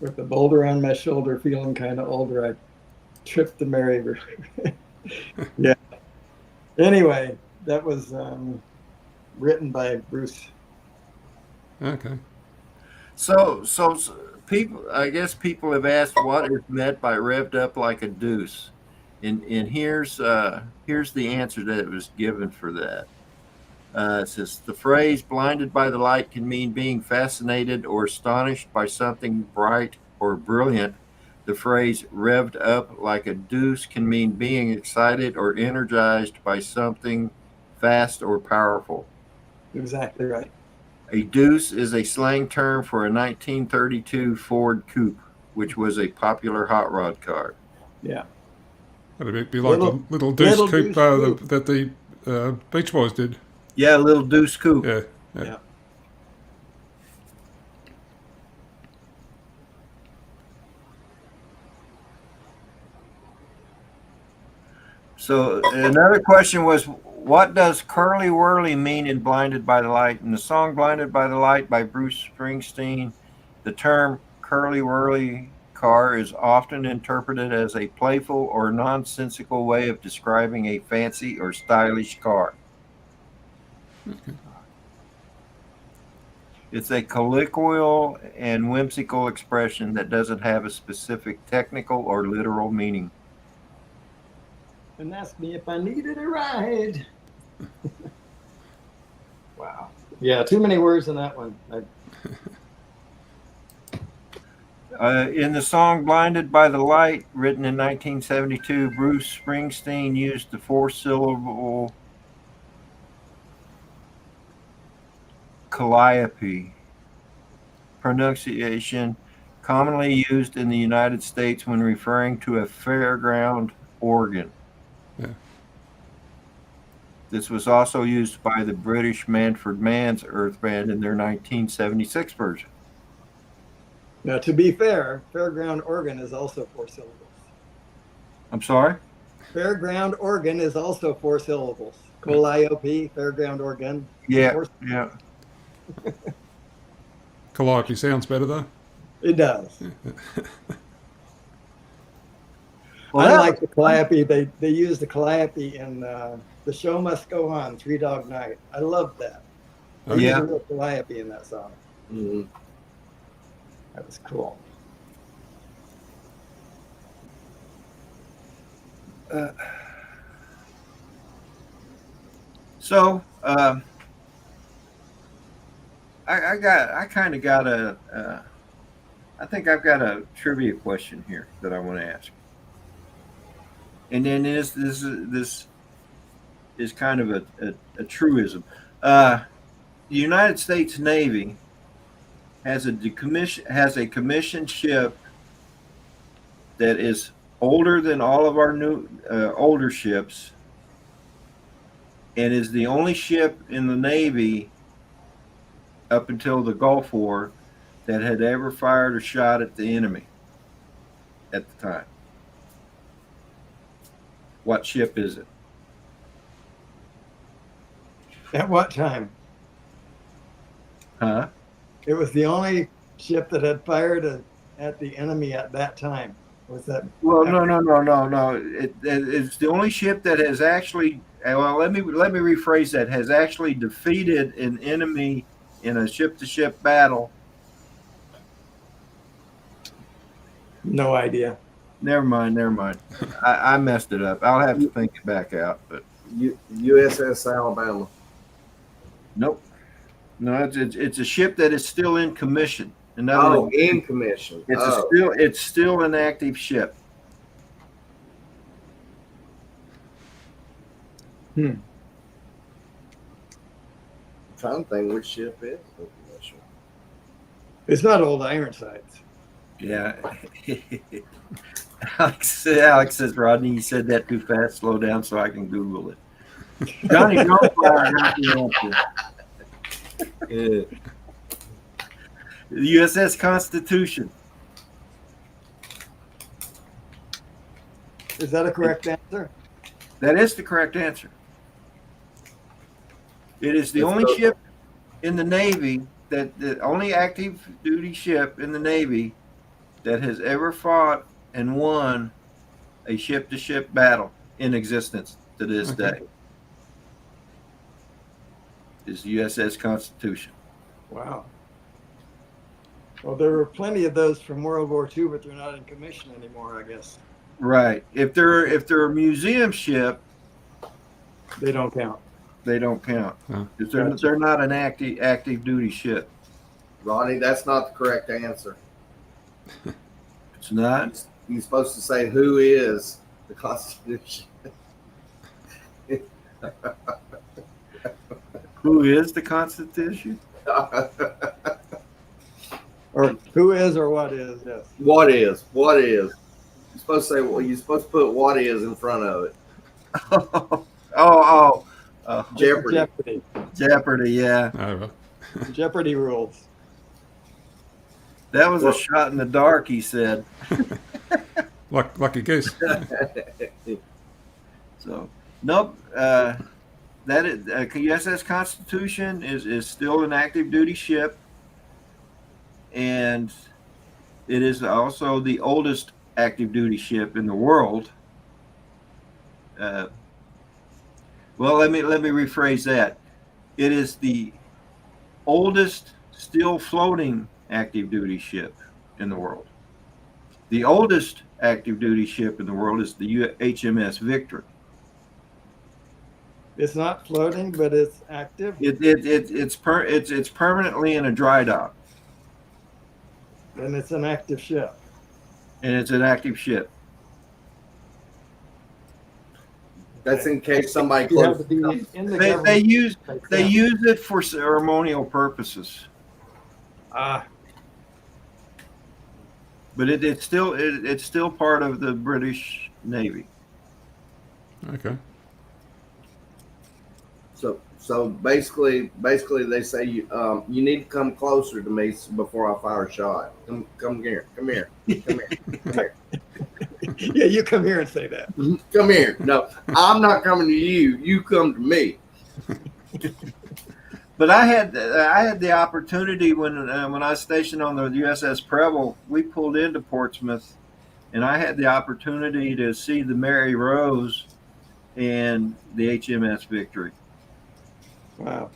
With the boulder on my shoulder, feeling kind of older, I tripped the merry. Yeah. Anyway, that was written by Bruce. Okay. So people, I guess people have asked what is meant by revved up like a deuce, and here's the answer that was given for that. It says the phrase "blinded by the light" can mean being fascinated or astonished by something bright or brilliant. The phrase "revved up like a deuce" can mean being excited or energized by something fast or powerful. Exactly right. A deuce is a slang term for a 1932 Ford Coupe, which was a popular hot rod car. Yeah. That'd be like the little deuce coupe that the Beach Boys did. Yeah, a little deuce coupe. Yeah. So another question was, what does curly whirly mean in Blinded by the Light? In the song Blinded by the Light by Bruce Springsteen, the term curly whirly car is often interpreted as a playful or nonsensical way of describing a fancy or stylish car. It's a colloquial and whimsical expression that doesn't have a specific technical or literal meaning. And asked me if I needed a ride. Wow. Yeah, too many words in that one. In the song Blinded by the Light, written in 1972, Bruce Springsteen used the four-syllable calliope pronunciation commonly used in the United States when referring to a fairground organ. Yeah. This was also used by the British Manfred Mann's Earth Band in their 1976 version. Now, to be fair, fairground organ is also 4 syllables. I'm sorry? Fairground organ is also 4 syllables. Calliope, fairground organ. Yeah. Calliope sounds better though. It does. Well, I like the calliope. They use the calliope in The Show Must Go On, Three Dog Night. I love that. They use a real calliope in that song. Mm-hmm. That was cool. So I kind of got I think I've got a trivia question here that I want to ask. And then this is kind of a truism. The United States Navy has a commissioned ship that is older than all of our new older ships, and is the only ship in the Navy up until the Gulf War that had ever fired a shot at the enemy at the time. What ship is it? At what time? Huh? It was the only ship that had fired at the enemy at that time. Was that? Well, no. It's the only ship that has actually. Well, let me rephrase that. Has actually defeated an enemy in a ship-to-ship battle. No idea. Never mind. I messed it up. I'll have to think it back out. But USS Alabama. nope. No, it's a ship that is still in commission. In other Oh, words, in commission. it's still an active ship. I'm trying to think which ship is in commission. It's not Old Ironsides. Yeah. Alex says, Rodney, you said that too fast. Slow down so I can Google it. Johnny Gunfire got the answer. Yeah. The USS Constitution. Is that a correct answer? That is the correct answer. It is the only ship in the Navy the only active duty ship in the Navy that has ever fought and won a ship-to-ship battle in existence to this day. Is the USS Constitution. Wow. Well, there were plenty of those from World War II, but they're not in commission anymore, I guess. Right. If they're a museum ship, They don't count. they don't count. Huh. If they're not an active duty ship. Ronnie, that's not the correct answer. It's not. You're supposed to say who is the Constitution. Who is the Constitution? Or who is or what is, yes. What is? What is? You're supposed to say, well, you're supposed to put what is in front of it. Jeopardy. Jeopardy, yeah. Oh, well. Jeopardy rules. That was a shot in the dark, he said. Lucky goose. So, nope. That is, USS Constitution is still an active duty ship, and it is also the oldest active duty ship in the world. Well, let me rephrase that. It is the oldest still floating active duty ship in the world. The oldest active duty ship in the world is the HMS Victory. It's not floating, but it's active. It's permanently in a dry dock, And it's an active ship. and it's an active ship. That's in case somebody You have to closes. be in the They government. use it for ceremonial purposes, but it's still part of the British Navy. Okay. So basically they say you need to come closer to me before I fire a shot. Come here. Yeah, you come here and say that. Come here. No, I'm not coming to you. You come to me. But I had the opportunity when I was stationed on the USS Preble. We pulled into Portsmouth, and I had the opportunity to see the Mary Rose and the HMS Victory. Wow.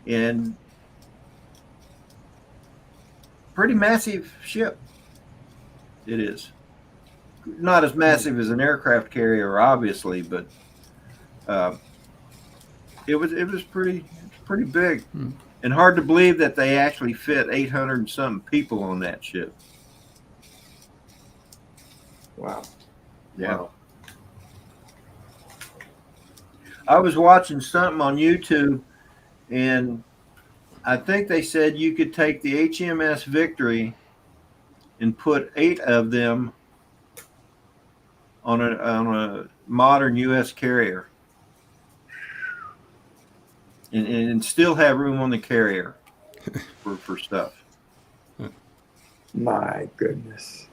And pretty massive ship. It is not as massive as an aircraft carrier, obviously, but it was pretty pretty big. Hmm. And hard to believe that they actually fit 800 and something people on that ship. Wow. Yeah. Wow. I was watching something on YouTube, and I think they said you could take the HMS Victory and put 8 of them on a modern U.S. carrier, and still have room on the carrier for stuff. My goodness.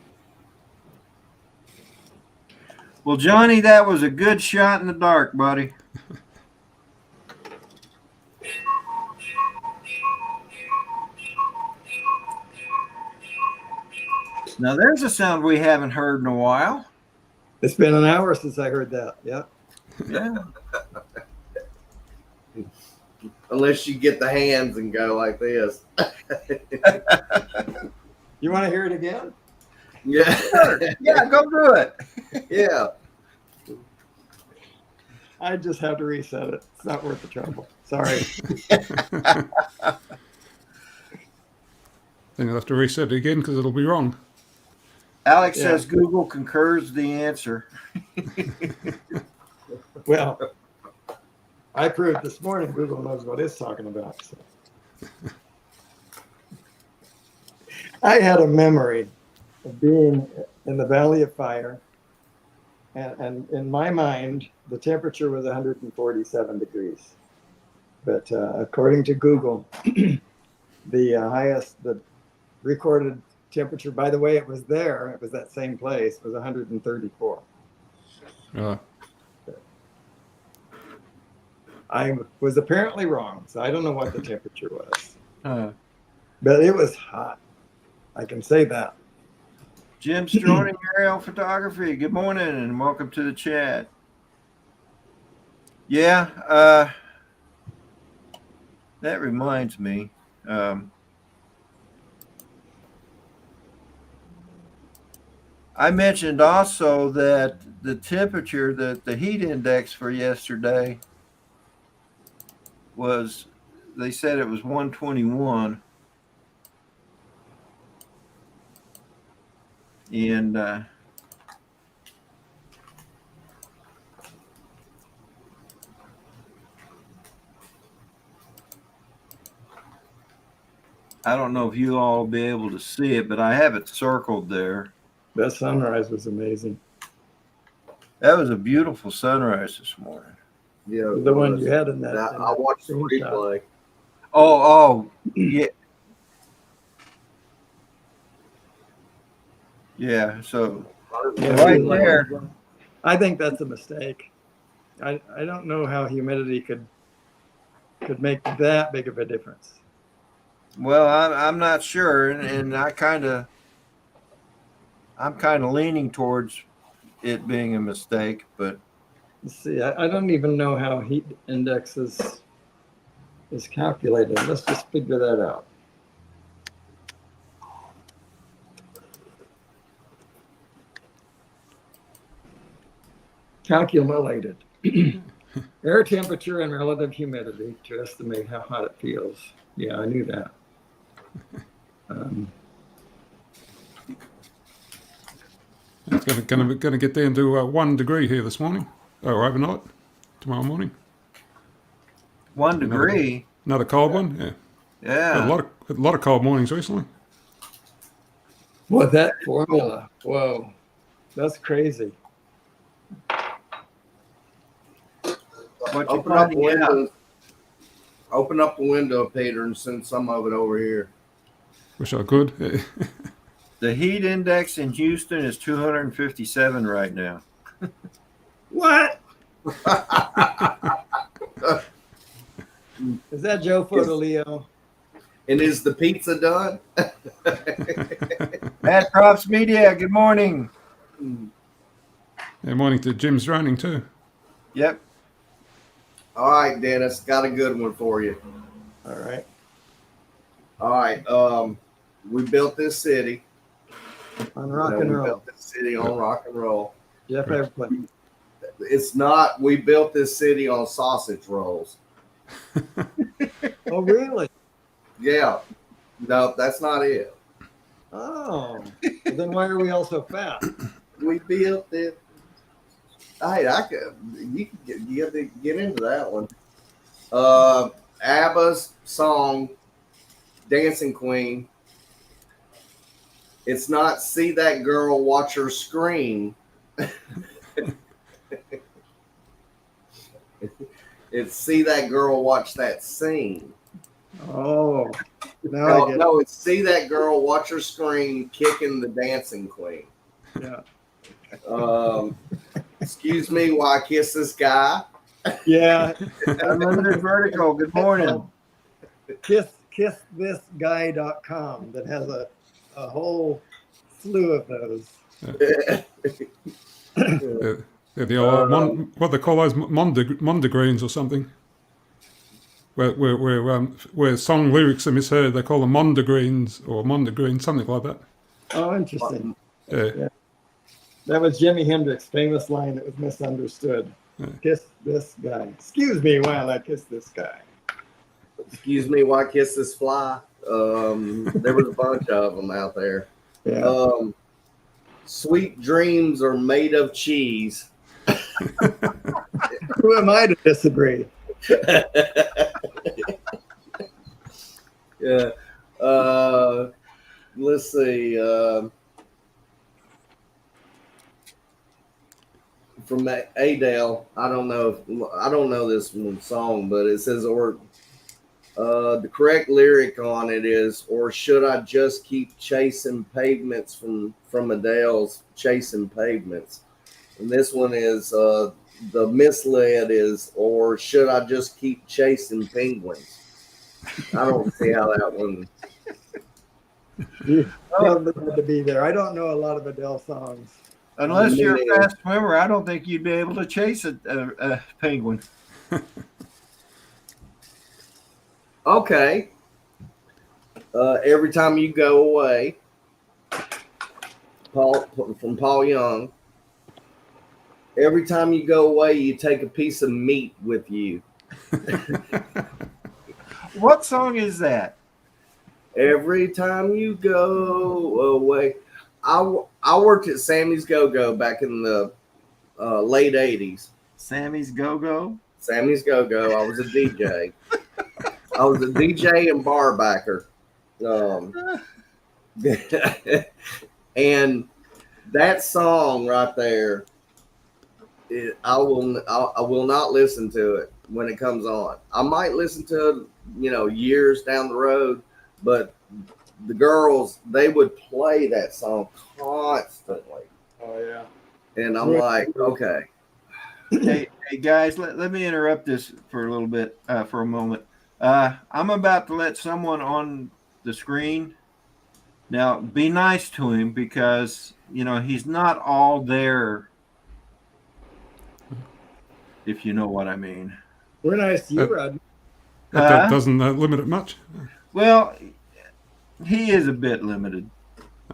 Well, Johnny, that was a good shot in the dark, buddy. Now, there's a sound we haven't heard in a while. It's been an hour since I heard that. Yeah. Yeah. Unless you get the hands and go like this. You want to hear it again? Yeah. Yeah, go do it. Yeah. I just have to reset it. It's not worth the trouble. Sorry. Then you'll have to reset it again because it'll be wrong. Alex Yeah. says Google concurs the answer. Well, I proved this morning Google knows what it's talking about. So. I had a memory of being in the Valley of Fire, and in my mind, the temperature was 147 degrees. But according to Google, the recorded temperature, by the way, it was that same place, was 134. I was apparently wrong, so I don't know what the temperature was. But it was hot. I can say that. Jim Stroning, Aerial Photography. Good morning and welcome to the chat. Yeah, that reminds me. I mentioned also that the temperature, the heat index for yesterday was, they said it was 121. And I don't know if you all will be able to see it, but I have it circled there. That sunrise was amazing. That was a beautiful sunrise this morning. Yeah. The one you had in that. I watched the screenshot. replay. Oh, yeah. Yeah, so Yeah, right we- there. I think that's a mistake. I don't know how humidity could make that big of a difference. Well, I'm not sure, and I'm kind of leaning towards it being a mistake, but Let's see. I don't even know how heat index is calculated. Let's just figure that out. Calculated. Air temperature and relative humidity to estimate how hot it feels. Yeah, I knew that. It's going to get down to 1 degree here this morning. Oh, overnight, tomorrow morning. 1 degree. Another cold one. Yeah. Yeah. A lot of cold mornings recently. What, that formula? Whoa, that's crazy. What you Open up the finding out? window. Open up the window, Peter, and send some of it over here. Wish I could. The heat index in Houston is 257 right now. What? Is that Joe Fotoleo? And is the pizza done? Matt Props Media, good morning. Yeah, morning to Jim's raining too. Yep. All right, Dennis, got a good one for you. All right. All right, we built this city. On rock and We roll. built this city on rock and roll. Jeff Airplane. It's not. We built this city on sausage rolls. Oh, really? Yeah. No, that's not it. Oh. Well, then why are we all so fat? We built it. Hey, you have to get into that one. ABBA's song Dancing Queen. It's not see that girl, watch her scream. It's see that girl, watch that scene. Oh, now I get it. No, it's see that girl, watch her scream, kicking the dancing queen. Yeah. Excuse me while I kiss this guy. Yeah. Unlimited Vertical. Good morning. Kissthisguy.com that has a whole slew of those. Yeah, the old what they call those mondegreens or something. Where song lyrics are misheard, they call them mondegreens or mondegreens, something like that. Oh, interesting. Yeah. That was Jimi Hendrix's famous line that was misunderstood. Kiss this guy. Excuse me while I kiss this guy. Excuse me while I kiss this fly. There was a bunch of them out there. Yeah. Sweet dreams are made of cheese. Who am I to disagree? Yeah. Let's see. From Adele, I don't know this one song, but it says, or the correct lyric on it is, or should I just keep chasing pavements from Adele's Chasing Pavements? And this one is the misled is, or should I just keep chasing penguins? I don't see how that one. You probably had to be there. I don't know a lot of Adele songs. Unless you're a fast swimmer, I don't think you'd be able to chase a penguin. Okay. Every time you go away, from Paul Young. Every time you go away, you take a piece of meat with you. What song is that? Every time you go away. I worked at Sammy's Go-Go back in the late 80s. Sammy's Go-Go? Sammy's Go-Go. I was a DJ. I was a DJ and bar backer. And that song right there, I will not listen to it when it comes on. I might listen to it, years down the road, but the girls, they would play that song constantly. Oh, yeah. And I'm like, okay. Hey guys, let me interrupt this for a little bit, for a moment. I'm about to let someone on the screen. Now, be nice to him because, he's not all there, if you know what I mean. We're nice to you, Rodney. That doesn't limit it much. Well, he is a bit limited.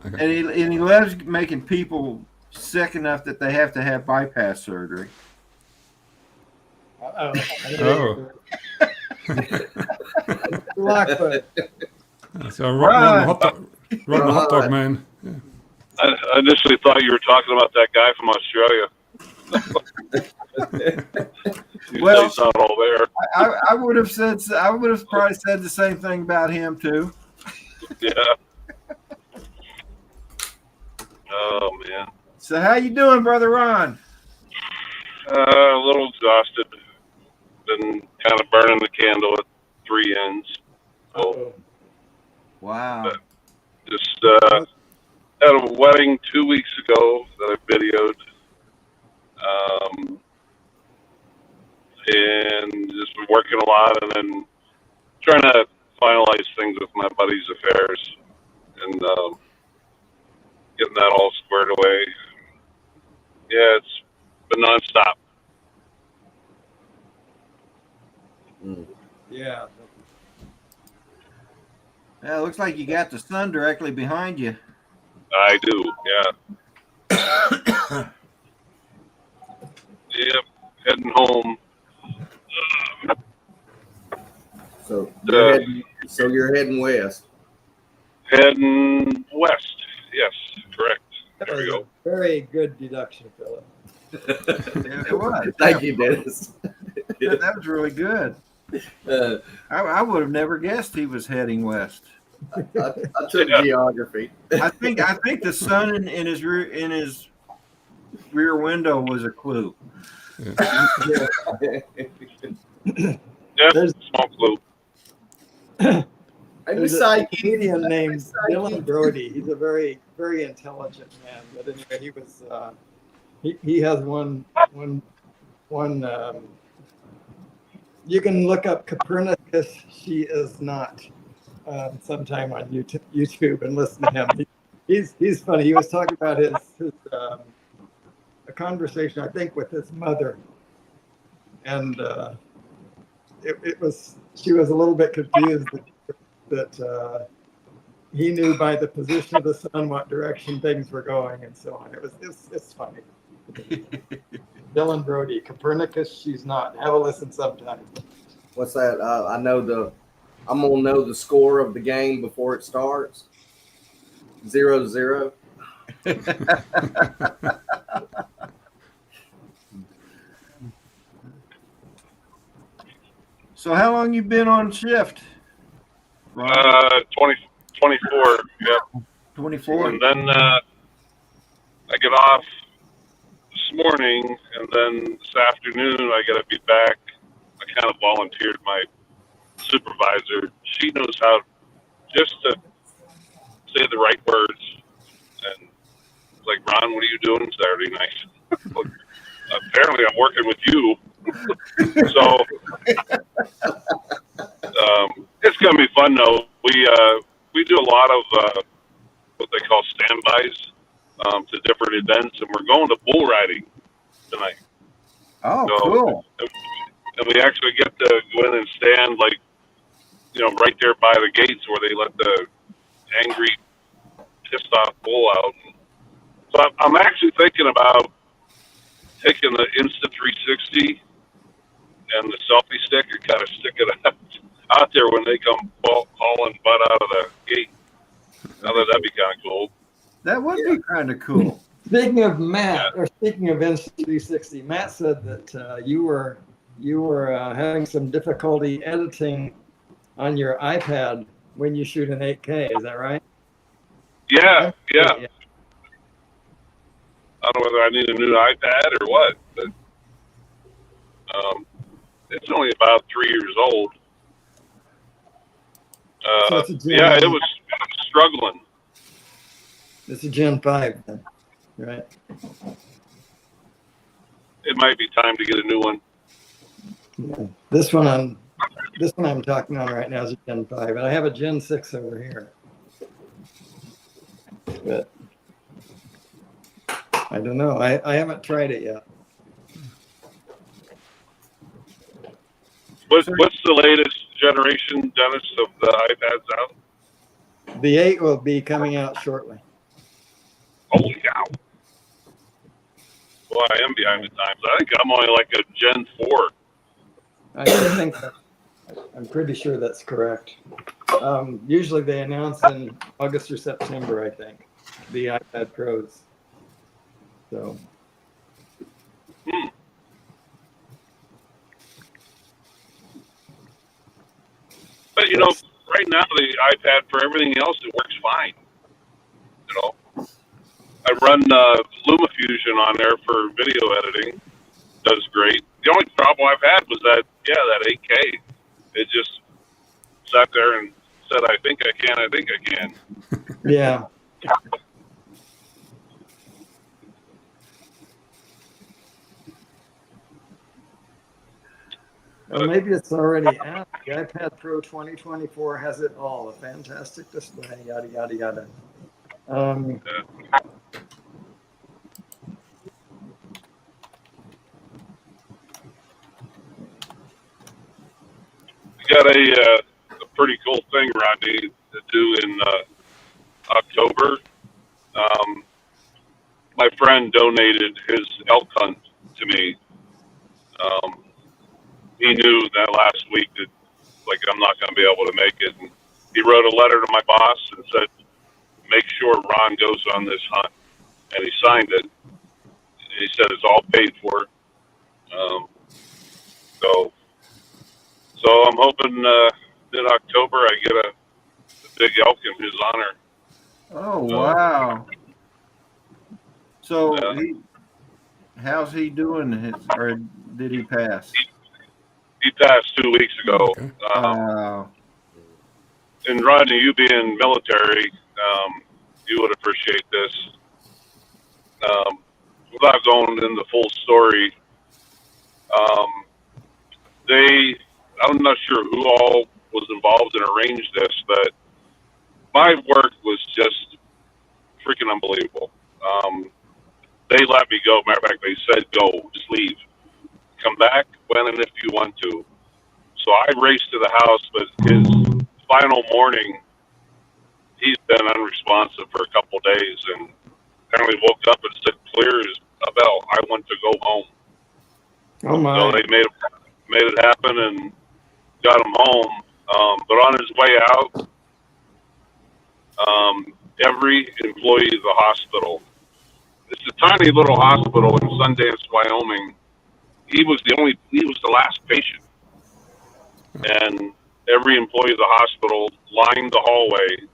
Okay. And he loves making people sick enough that they have to have bypass surgery. Oh. Blackfoot. So Ron the hot dog man. Yeah. I initially thought you were talking about that guy from Australia. Well, he's not all there. I would have probably said the same thing about him too. Yeah. Oh man. So how you doing, Brother Ron? A little exhausted. Been kind of burning the candle at three ends. So Wow. just had a wedding 2 weeks ago that I videoed. And just been working a lot and then trying to finalize things with my buddy's affairs and getting that all squared away. Yeah, it's been nonstop. Yeah. Yeah, it looks like you got the sun directly behind you. I do, yeah. Yep, heading home. So So Uh, you're heading west. Heading west. Yes, correct. That There we was go. a very good deduction, Philip. It was. Thank you, Dennis. That was really good. I would have never guessed he was heading west. I took Yeah. geography. I think the sun in his rear window was a clue. Yeah, There's- small clue. There's a comedian named Dylan Brody. He's a very, very intelligent man. But anyway, he was he has one. You can look up Copernicus. She is not. Sometime on YouTube and listen to him. He's funny. He was talking about his a conversation, I think, with his mother, and she was a little bit confused that he knew by the position of the sun what direction things were going and so on. It's funny. Dylan Brody, Copernicus, she's not. Have a listen sometime. What's that? I'm gonna know the score of the game before it starts. 0-0. So how long you been on shift? 24. Yep. 24. And then I get off this morning, and then this afternoon I got to be back. I kind of volunteered my supervisor. She knows how just to say the right words. And like, Ron, what are you doing Saturday night? Apparently, I'm working with you. So it's gonna be fun, though. We do a lot of what they call standbys to different events, and we're going to bull riding tonight. Oh, So, cool. And we actually get to go in and stand, like, right there by the gates where they let the angry, pissed off bull out. So I'm actually thinking about taking the Insta 360 and the selfie stick and kind of stick it out there when they come hauling butt out of the gate. I thought that'd be kind of cool. That would be kind of cool. Speaking of Matt, or speaking of Insta360, Matt said that you were having some difficulty editing on your iPad when you shoot an 8K. Is that right? Yeah. I don't know whether I need a new iPad or what, but it's only about 3 years old. So it's a Gen Yeah, it 5. was struggling. It's a Gen 5, then, right? It might be time to get a new one. Yeah. This one I'm talking on right now is a Gen 5, and I have a Gen 6 over here. But I don't know. I haven't tried it yet. What's the latest generation, Dennis, of the iPads out? The 8 will be coming out shortly. Holy cow. Well, I am behind the times. I think I'm only like a Gen 4. I'm pretty sure that's correct. Usually they announce in August or September, I think, the iPad Pros. So. But, right now the iPad, for everything else, it works fine. I run LumaFusion on there for video editing. Does great. The only problem I've had was that 8K. It just sat there and said, I think I can. Yeah. Well, maybe it's already out. The iPad Pro 2024 has it all. A fantastic display, yada, yada, yada. We got a pretty cool thing, Rodney, to do in October. My friend donated his elk hunt to me. He knew that last week that like I'm not going to be able to make it. And he wrote a letter to my boss and said, make sure Ron goes on this hunt. And he signed it. He said it's all paid for. Um, so I'm hoping in October I get a big elk in his honor. Oh, wow. So Yeah. how's he doing? Or did he pass? He passed 2 weeks ago. Okay. And Rodney, you being military, you would appreciate this. Without going into the full story, I'm not sure who all was involved and arranged this, but my work was just freaking unbelievable. They let me go. Matter of fact, they said, go, just leave. Come back when and if you want to. So I raced to the house, but his final morning, he's been unresponsive for a couple of days, and apparently woke up and said, clear as a bell, I want to go home. Oh my! So they made it happen and got him home. But on his way out, every employee of the hospital, it's a tiny little hospital in Sundance, Wyoming. He was the last patient. And every employee of the hospital lined the hallway,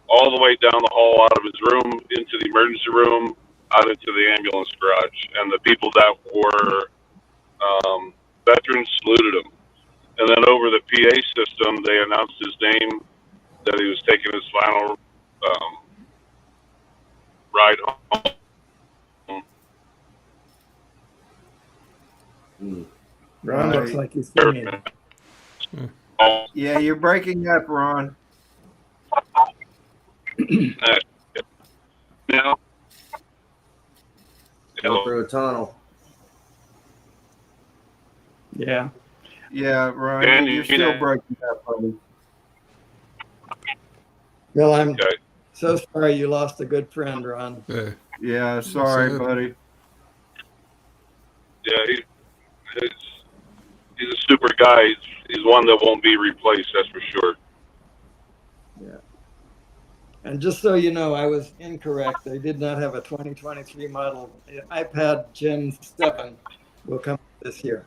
all the way down the hall, out of his room, into the emergency room, out into the ambulance garage. And the people that were veterans saluted him. And then over the PA system, they announced his name, that he was taking his final ride home. Ron looks like he's singing. Yeah, you're breaking up, Ron. Now, Go through a tunnel. Yeah. Yeah, Ron, Dan, you're still breaking up, buddy. Well, I'm okay. so sorry you lost a good friend, Ron. Yeah. Yeah, sorry, Sad. buddy. Yeah, he's a super guy. He's one that won't be replaced, that's for sure. And just so you know, I was incorrect. They did not have a 2023 model. iPad Gen 7 will come this year.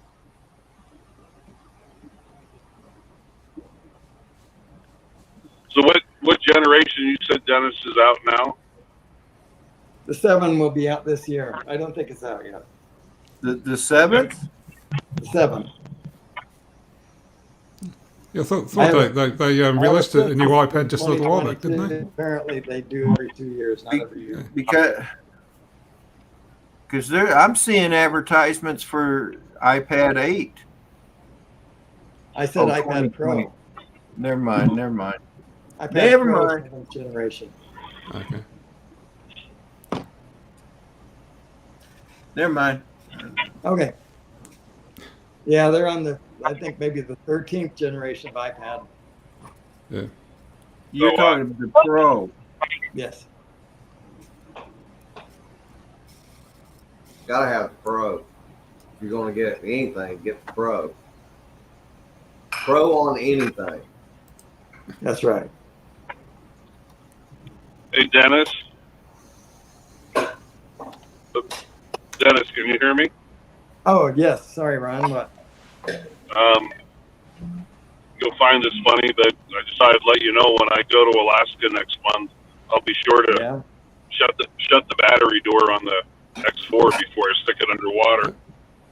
So what generation you said Dennis is out now? The 7 will be out this year. I don't think it's out yet. The seventh? The 7. Yeah, I thought they released a new iPad just a little while back, didn't they? Apparently, they do every 2 years, not every year. Because I'm seeing advertisements for iPad 8. I said Oh, iPad 2020. Pro. Never mind. iPad Never Pro mind. 7th generation. Okay. Never mind. Okay. Yeah, they're on I think maybe the 13th generation of iPad. Yeah. You're talking about the Pro. Yes. Gotta have the Pro. If you're gonna get anything, get the Pro. Pro on anything. That's right. Hey, Dennis. Dennis, can you hear me? Oh, yes. Sorry, Ron. What? You'll find this funny, but I decided to let you know when I go to Alaska next month, I'll be sure to shut the battery door on the X4 before I stick it underwater.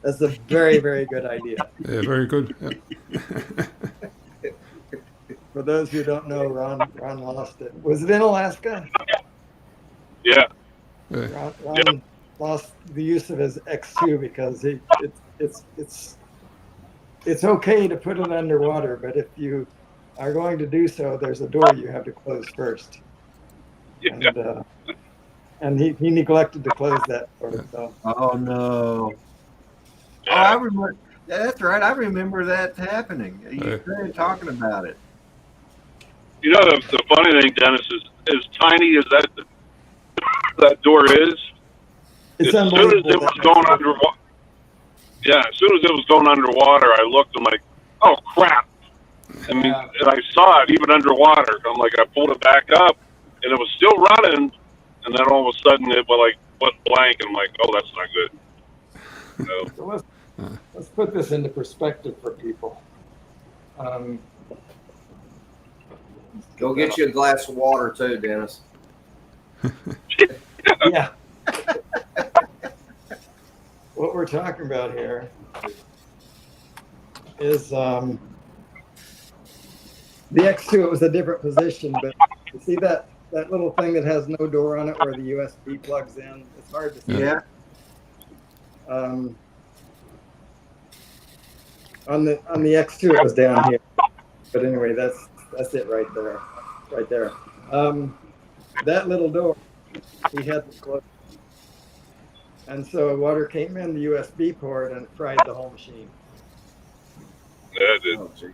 That's a very, very good idea. Yeah, very good. Yeah. For those who don't know, Ron lost it. Was it in Alaska? Yeah. Ron lost the use of his X2 because it's okay to put it underwater, but if you are going to do so, there's a door you have to close first. Yeah. And he neglected to close that door. So. Oh no. Yeah. Oh, I remember. That's right. I remember that happening. You started talking about it. You know, the funny thing, Dennis, is as tiny as that door is, It's as soon as it unbelievable was that- going underwater, yeah, as soon as it was going underwater, I looked and like, oh crap, And I saw it even underwater. I'm like, I pulled it back up, and it was still running. And then all of a sudden, it went blank. And I'm like, oh, that's not good. So, So let's put this into perspective for people. Go get you a glass of water too, Dennis. Yeah. What we're talking about here is the X2. It was a different position, but you see that little thing that has no door on it where the USB plugs in. It's hard to see. Yeah. On the X2, it was down here. But anyway, that's it right there. That little door, he had to close. And so water came in the USB port and it fried the whole machine. yeah, it did. Oh, gee.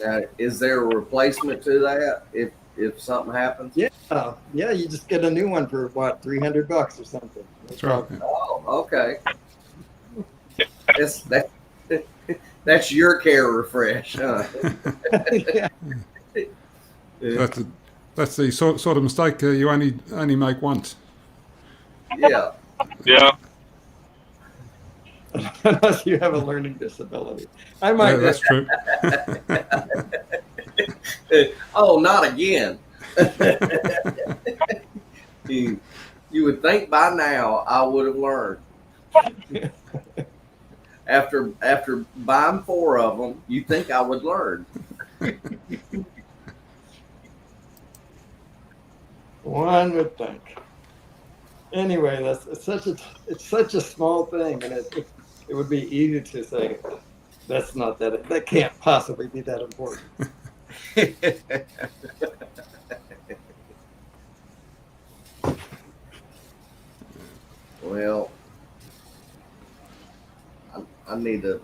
Now, is there a replacement to that if something happens? Yeah, you just get a new one for what, $300 or something. That's right. Oh, okay. That's your care refresh, huh? Yeah. That's the sort of mistake you only make once. Yeah. Yeah. Unless you have a learning disability. I might. Yeah, that's true. Oh, not again. You would think by now I would have learned. After buying 4 of them, you think I would learn. One would think. Anyway, it's such a small thing, and it would be easy to say that's not that can't possibly be that important. Well, I need to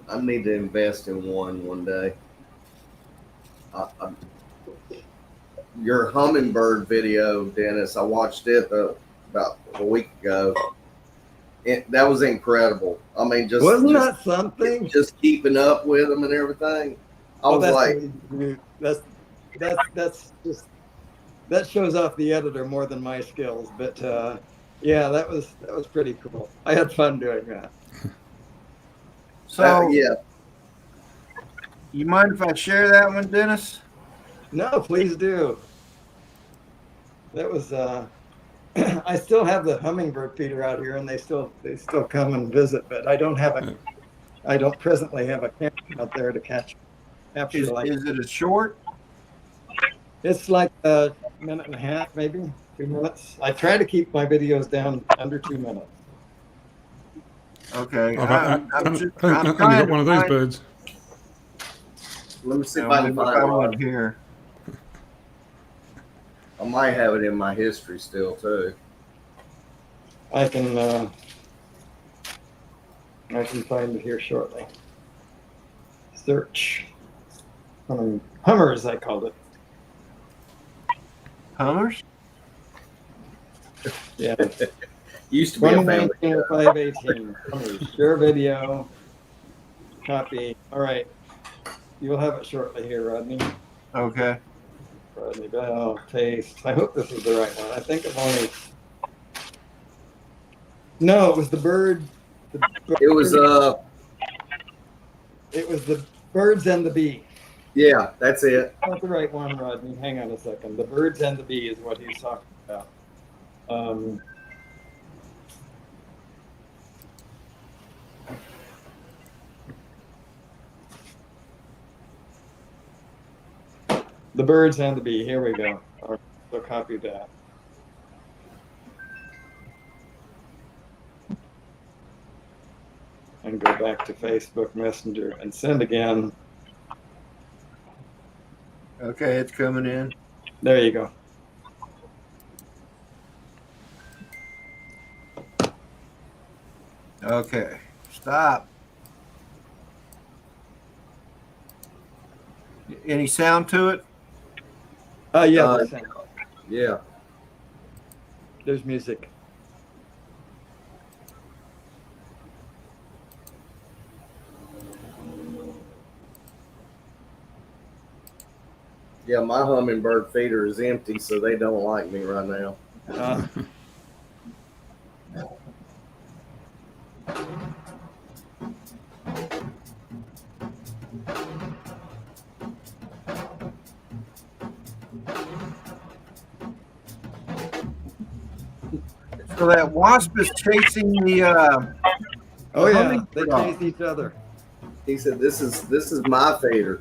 invest in one day. Your hummingbird video, Dennis, I watched it about a week ago. That was incredible. I mean, Wasn't that something? Just keeping up with them and everything. I was like, that shows off the editor more than my skills. But yeah, that was pretty cool. I had fun doing that. So, yeah. you mind if I share that one, Dennis? No, please do. That was I still have the hummingbird feeder out here, and they still come and visit, but I don't presently have a camera out there to capture Is it a short? It's like a minute and a half, maybe 2 minutes. I try to keep my videos down under 2 minutes. Okay. I've I'm only got one of these birds. Let me see if I can find one one. here. I might have it in my history still too. I can find it here shortly. Search. Hummers, I called it. Hummers? Yeah. Used to be a family. 518. Hummers. Share video. Copy. All right. You'll have it shortly here, Rodney. Okay. Rodney Bell, paste. I hope this is the right one. I think I've only. No, it was the bird. It was It was the birds and the bee. Yeah, that's it. Not the right one, Rodney. Hang on a second. The birds and the bee is what he's talking about. The birds and the bee. Here we go. So copy that. And go back to Facebook Messenger and send again. Okay, it's coming in. There you go. Okay. Stop. Any sound to it? Yeah, Yeah. there's music. Yeah, my hummingbird feeder is empty, so they don't like me right now. So that wasp is chasing the. Oh yeah, hummingbird they off. chase each other. He said, "This is my feeder."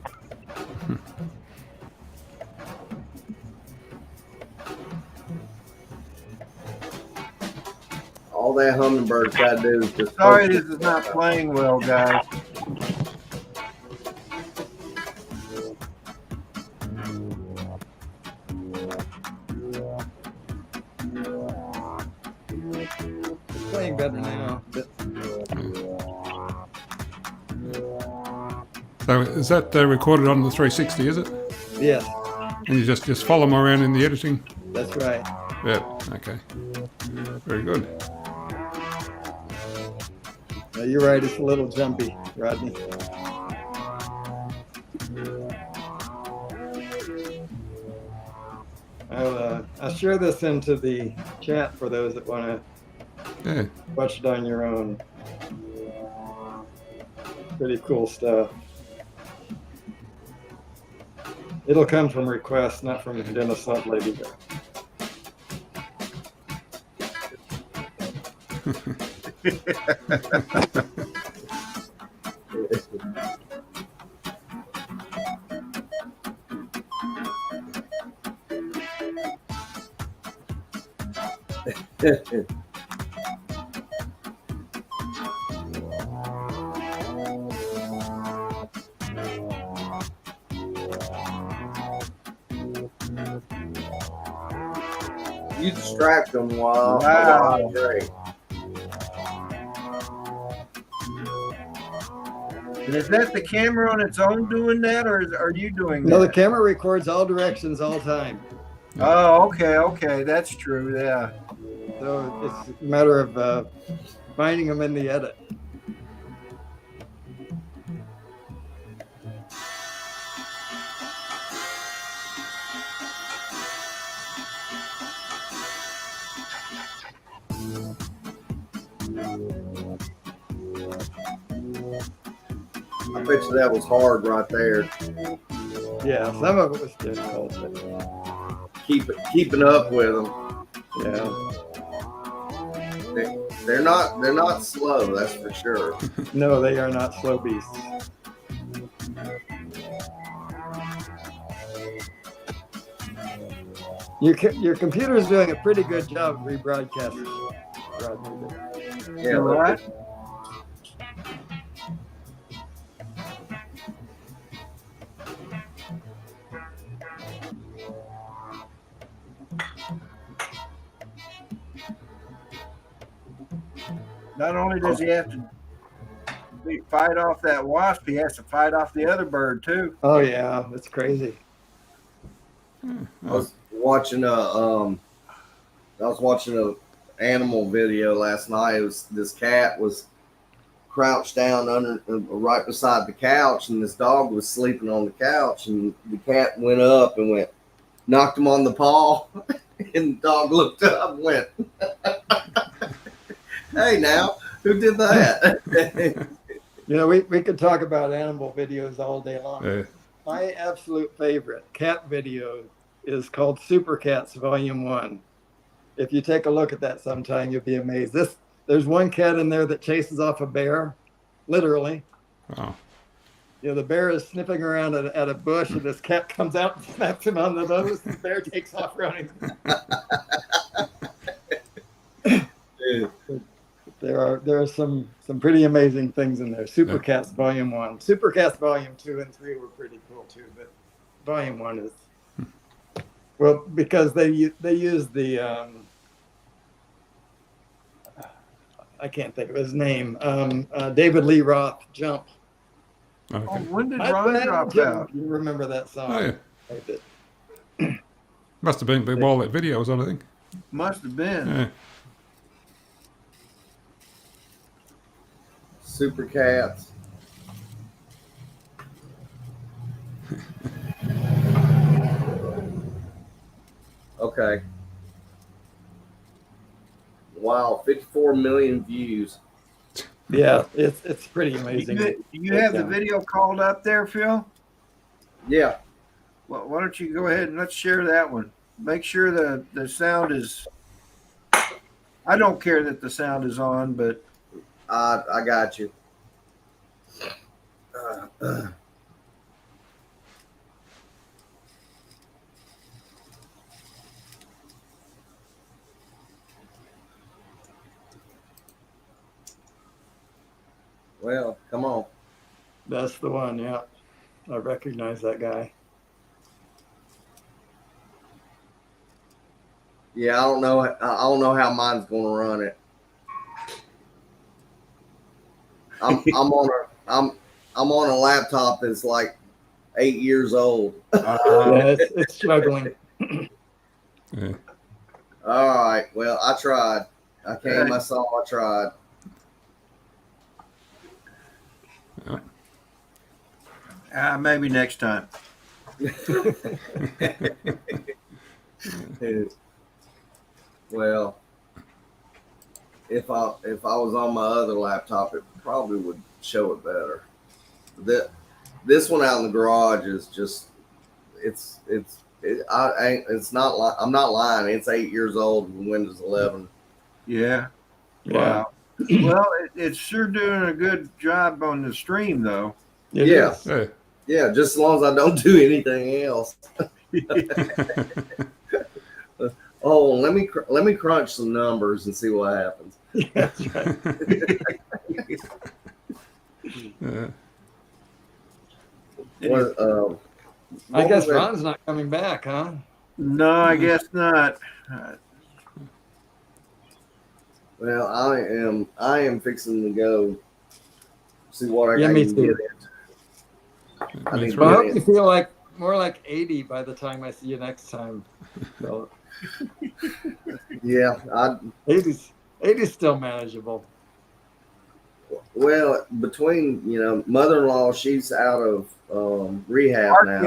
All that hummingbird's got to do is just. Sorry, poke this is not playing well, guys. It's playing better now. But So is that recorded on the 360? Is it? yes, And you just follow them around in the editing? that's right. Yeah. Okay. Very good. You're right. It's a little jumpy, Rodney. I'll share this into the chat for those that want to Yeah. watch it on your own. Pretty cool stuff. It'll come from requests, not from Dennis Hunt Lady. You distract them while Wow. great. And is that the camera on its own doing that, or are you doing No, the that? camera records all directions all time. Oh, okay, that's true. Yeah. So it's a matter of finding them in the edit. I bet you that was hard right there. Yeah, some of it was difficult, but Keeping up with them. yeah. They're not slow, that's for sure. No, they are not slow beasts. Your computer is doing a pretty good job rebroadcasting. Rodney. Yeah, All right. Not only does he have to fight off that wasp, he has to fight off the other bird too. Oh yeah, that's crazy. I was watching a animal video last night. It was this cat was crouched down under right beside the couch, and this dog was sleeping on the couch, and the cat went up and knocked him on the paw, and the dog looked up and went, "Hey, now who did that?" You know, we could talk about animal videos all day long. Yeah. My absolute favorite cat video is called Super Cats Volume 1. If you take a look at that sometime, you'll be amazed. There's one cat in there that chases off a bear, literally. Wow. You know, the bear is sniffing around at a bush, and this cat comes out and smacks him on the nose. The bear takes off running. There are some pretty amazing things in there. Super Cats Volume 1. Super Cats Volume 2 and 3 were pretty cool too, but Volume 1 is, well, because they use the I can't think of his name. David Lee Roth, Jump. Oh, Okay. when did Ron drop out? You remember that song? Oh yeah. Must have been while that video was on, I think. Must have been. Yeah. Super cats. Okay. Wow, 54 million views. Yeah, it's pretty Do amazing. you have the video called up there, Phil? Yeah. Well, why don't you go ahead and let's share that one. Make sure the sound is. I don't care that the sound is on, but I got you. Well, come on. That's the one. Yeah, I recognize that guy. Yeah, I don't know. I don't know how mine's going to run it. I'm on a laptop that's like 8 years old. Yeah, it's struggling. Yeah. All right. Well, I tried. I came. I saw. I tried. maybe next time. Well, if I was on my other laptop, it probably would show it better. This one out in the garage is just it's not. I'm not lying. It's 8 years old with Windows 11. Yeah. Yeah. Wow. Well, it's sure doing a good job on the stream, though. It Yeah. is. Yeah. Yeah, just as long as I don't do anything else. Oh, let me crunch some numbers and see what happens. That's right. Yeah. What, I guess was that? Ron's not coming back, huh? No, I guess not. Well, I am fixing to go see what I Yeah, can me get too. into. I Me need too. Well, I to hope get you in. feel like more like 80 by the time I see you next time. So Yeah, 80's still manageable. well, between mother-in-law, she's out of rehab now.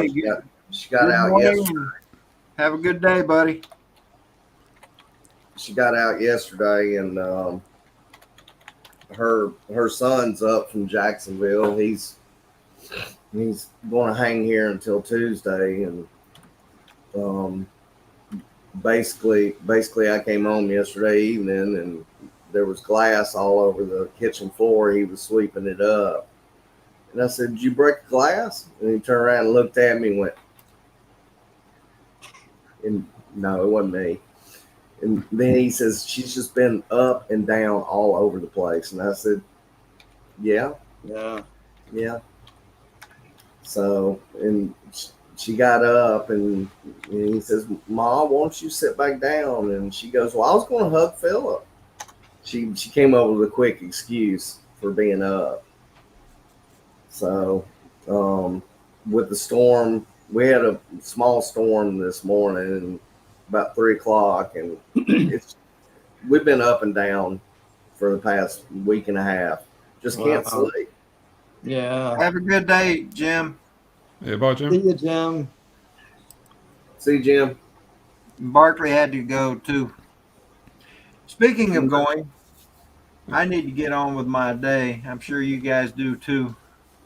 She got Good out morning. yesterday. Have a good day, buddy. She got out yesterday, and her son's up from Jacksonville. He's going to hang here until Tuesday, and basically I came home yesterday evening, and there was glass all over the kitchen floor. He was sweeping it up, and I said, "Did you break the glass?" And he turned around and looked at me and went, and no, it wasn't me. And then he says, "She's just been up and down all over the place." And I said, yeah. So, and she got up, and he says, "Ma, why don't you sit back down?" And she goes, "Well, I was going to hug Philip." She came up with a quick excuse for being up. So, with the storm, we had a small storm this morning, about 3:00, and we've been up and down for the past week and a half. Just can't Wow. sleep. Yeah. Have a good day, Jim. Yeah. Bye, See Jim. you, Jim. See, Jim. Barkley had to go too. Speaking of going, I need to get on with my day. I'm sure you guys do too.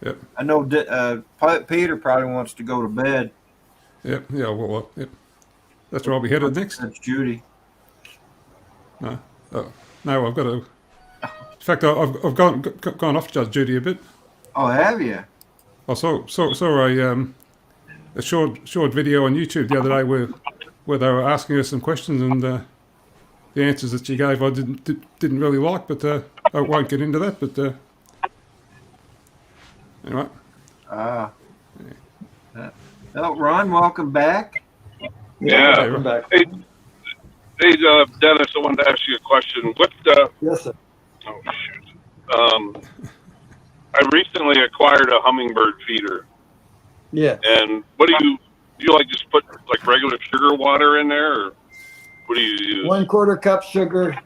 Yep. I know Peter probably wants to go to bed. Yep. Yeah. Well. Yep. That's where I'll be headed next. That's Judy. No. Oh, no. I've got to. In fact, I've gone off Judge Judy a bit. Oh, have you? I saw a short video on YouTube the other day where they were asking her some questions, and the answers that she gave I didn't really like, but I won't get into that. But anyway, Oh, Ron, welcome back. Yeah. Welcome back. Hey, Dennis, I wanted to ask you a question. Yes, sir. Oh shoot. I recently acquired a hummingbird feeder, Yeah. and what do you like? Just put like regular sugar water in there, or what do you use? 1/4 cup sugar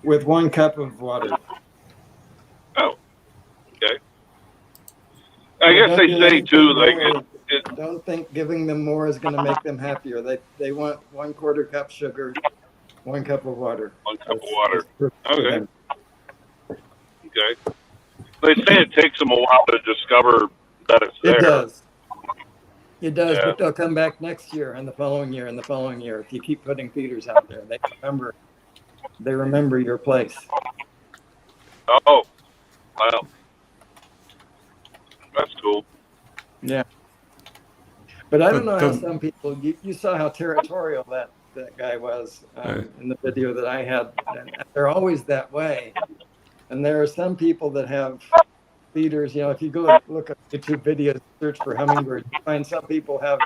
with 1 cup of water. Oh, okay. I guess they say too, like Don't think giving them more is going to make them happier. They want 1/4 cup sugar, 1 cup of water. 1 cup of water. For Okay. them. Okay. They say it takes them a while to discover that it's there. It does. It does, Yeah. but they'll come back next year and the following year and the following year if you keep putting feeders out there. They remember your place. Oh, wow. That's cool. Yeah. But I don't know how Doesn't- some people, you saw how territorial that guy was in the video that I had. And they're always that way. And there are some people that have feeders, if you go look at YouTube videos, search for hummingbirds, you find some people have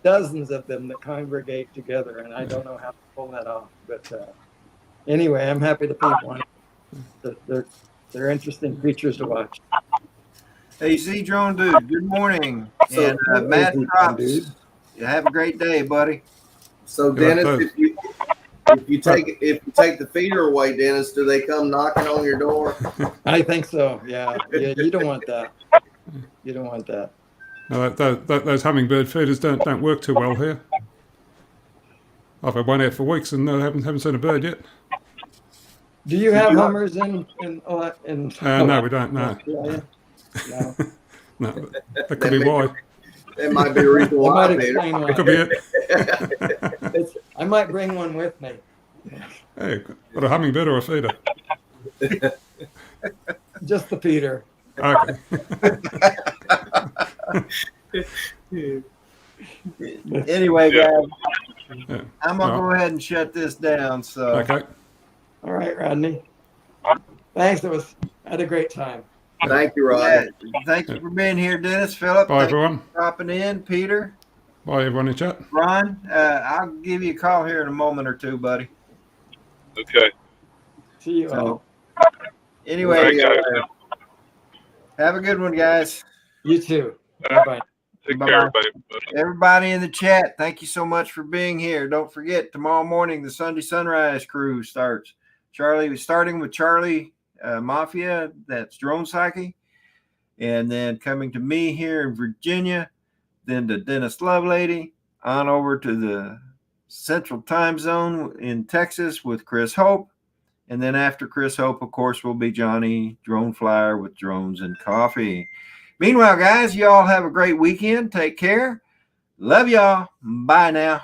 dozens of them that congregate together. And I don't know how to pull that off. But anyway, I'm happy to feed one. They're interesting creatures to watch. Hey, Z Drone Dude, good morning. So, And Matt Z Drone Props, Dude. you have a great day, buddy. So Yeah, Dennis, if you take the feeder away, Dennis, do they come knocking on your door? I think so. Yeah. You don't want that. You don't want that. No, those hummingbird feeders don't work too well here. I've had one out for weeks and haven't seen a bird yet. Do you have hummers in No, we don't. No, Australia? No. no, that could be why. That might be a reason I why, might Peter. explain It why. could be it. I might bring one with me. Hey, got a hummingbird or a feeder? Just the feeder. Okay. Anyway, Yeah. guys, Yeah. I'm going to Well. go ahead and shut this down. So, Okay. All right, Rodney. Thanks. I had a great time. Thank you, yeah, Rodney. thank you for being here, Dennis, Philip. Bye, Thank you everyone. for dropping in, Peter, Bye, everyone in chat. Ron. I'll give you a call here in a moment or two, buddy. Okay. See you all. All Anyway, right, guys. have a good one, guys. You too. All right. Bye-bye. Take Bye-bye. care, everybody. Everybody in the chat, thank you so much for being here. Don't forget, tomorrow morning, the Sunday Sunrise Cruise starts. Starting with Charlie Mafia, that's Drone Psyche. And then coming to me here in Virginia, then to Dennis Lovelady, on over to the Central Time Zone in Texas with Chris Hope. And then after Chris Hope, of course, will be Johnny Drone Flyer with Drones and Coffee. Meanwhile, guys, y'all have a great weekend. Take care. Love y'all. Bye now.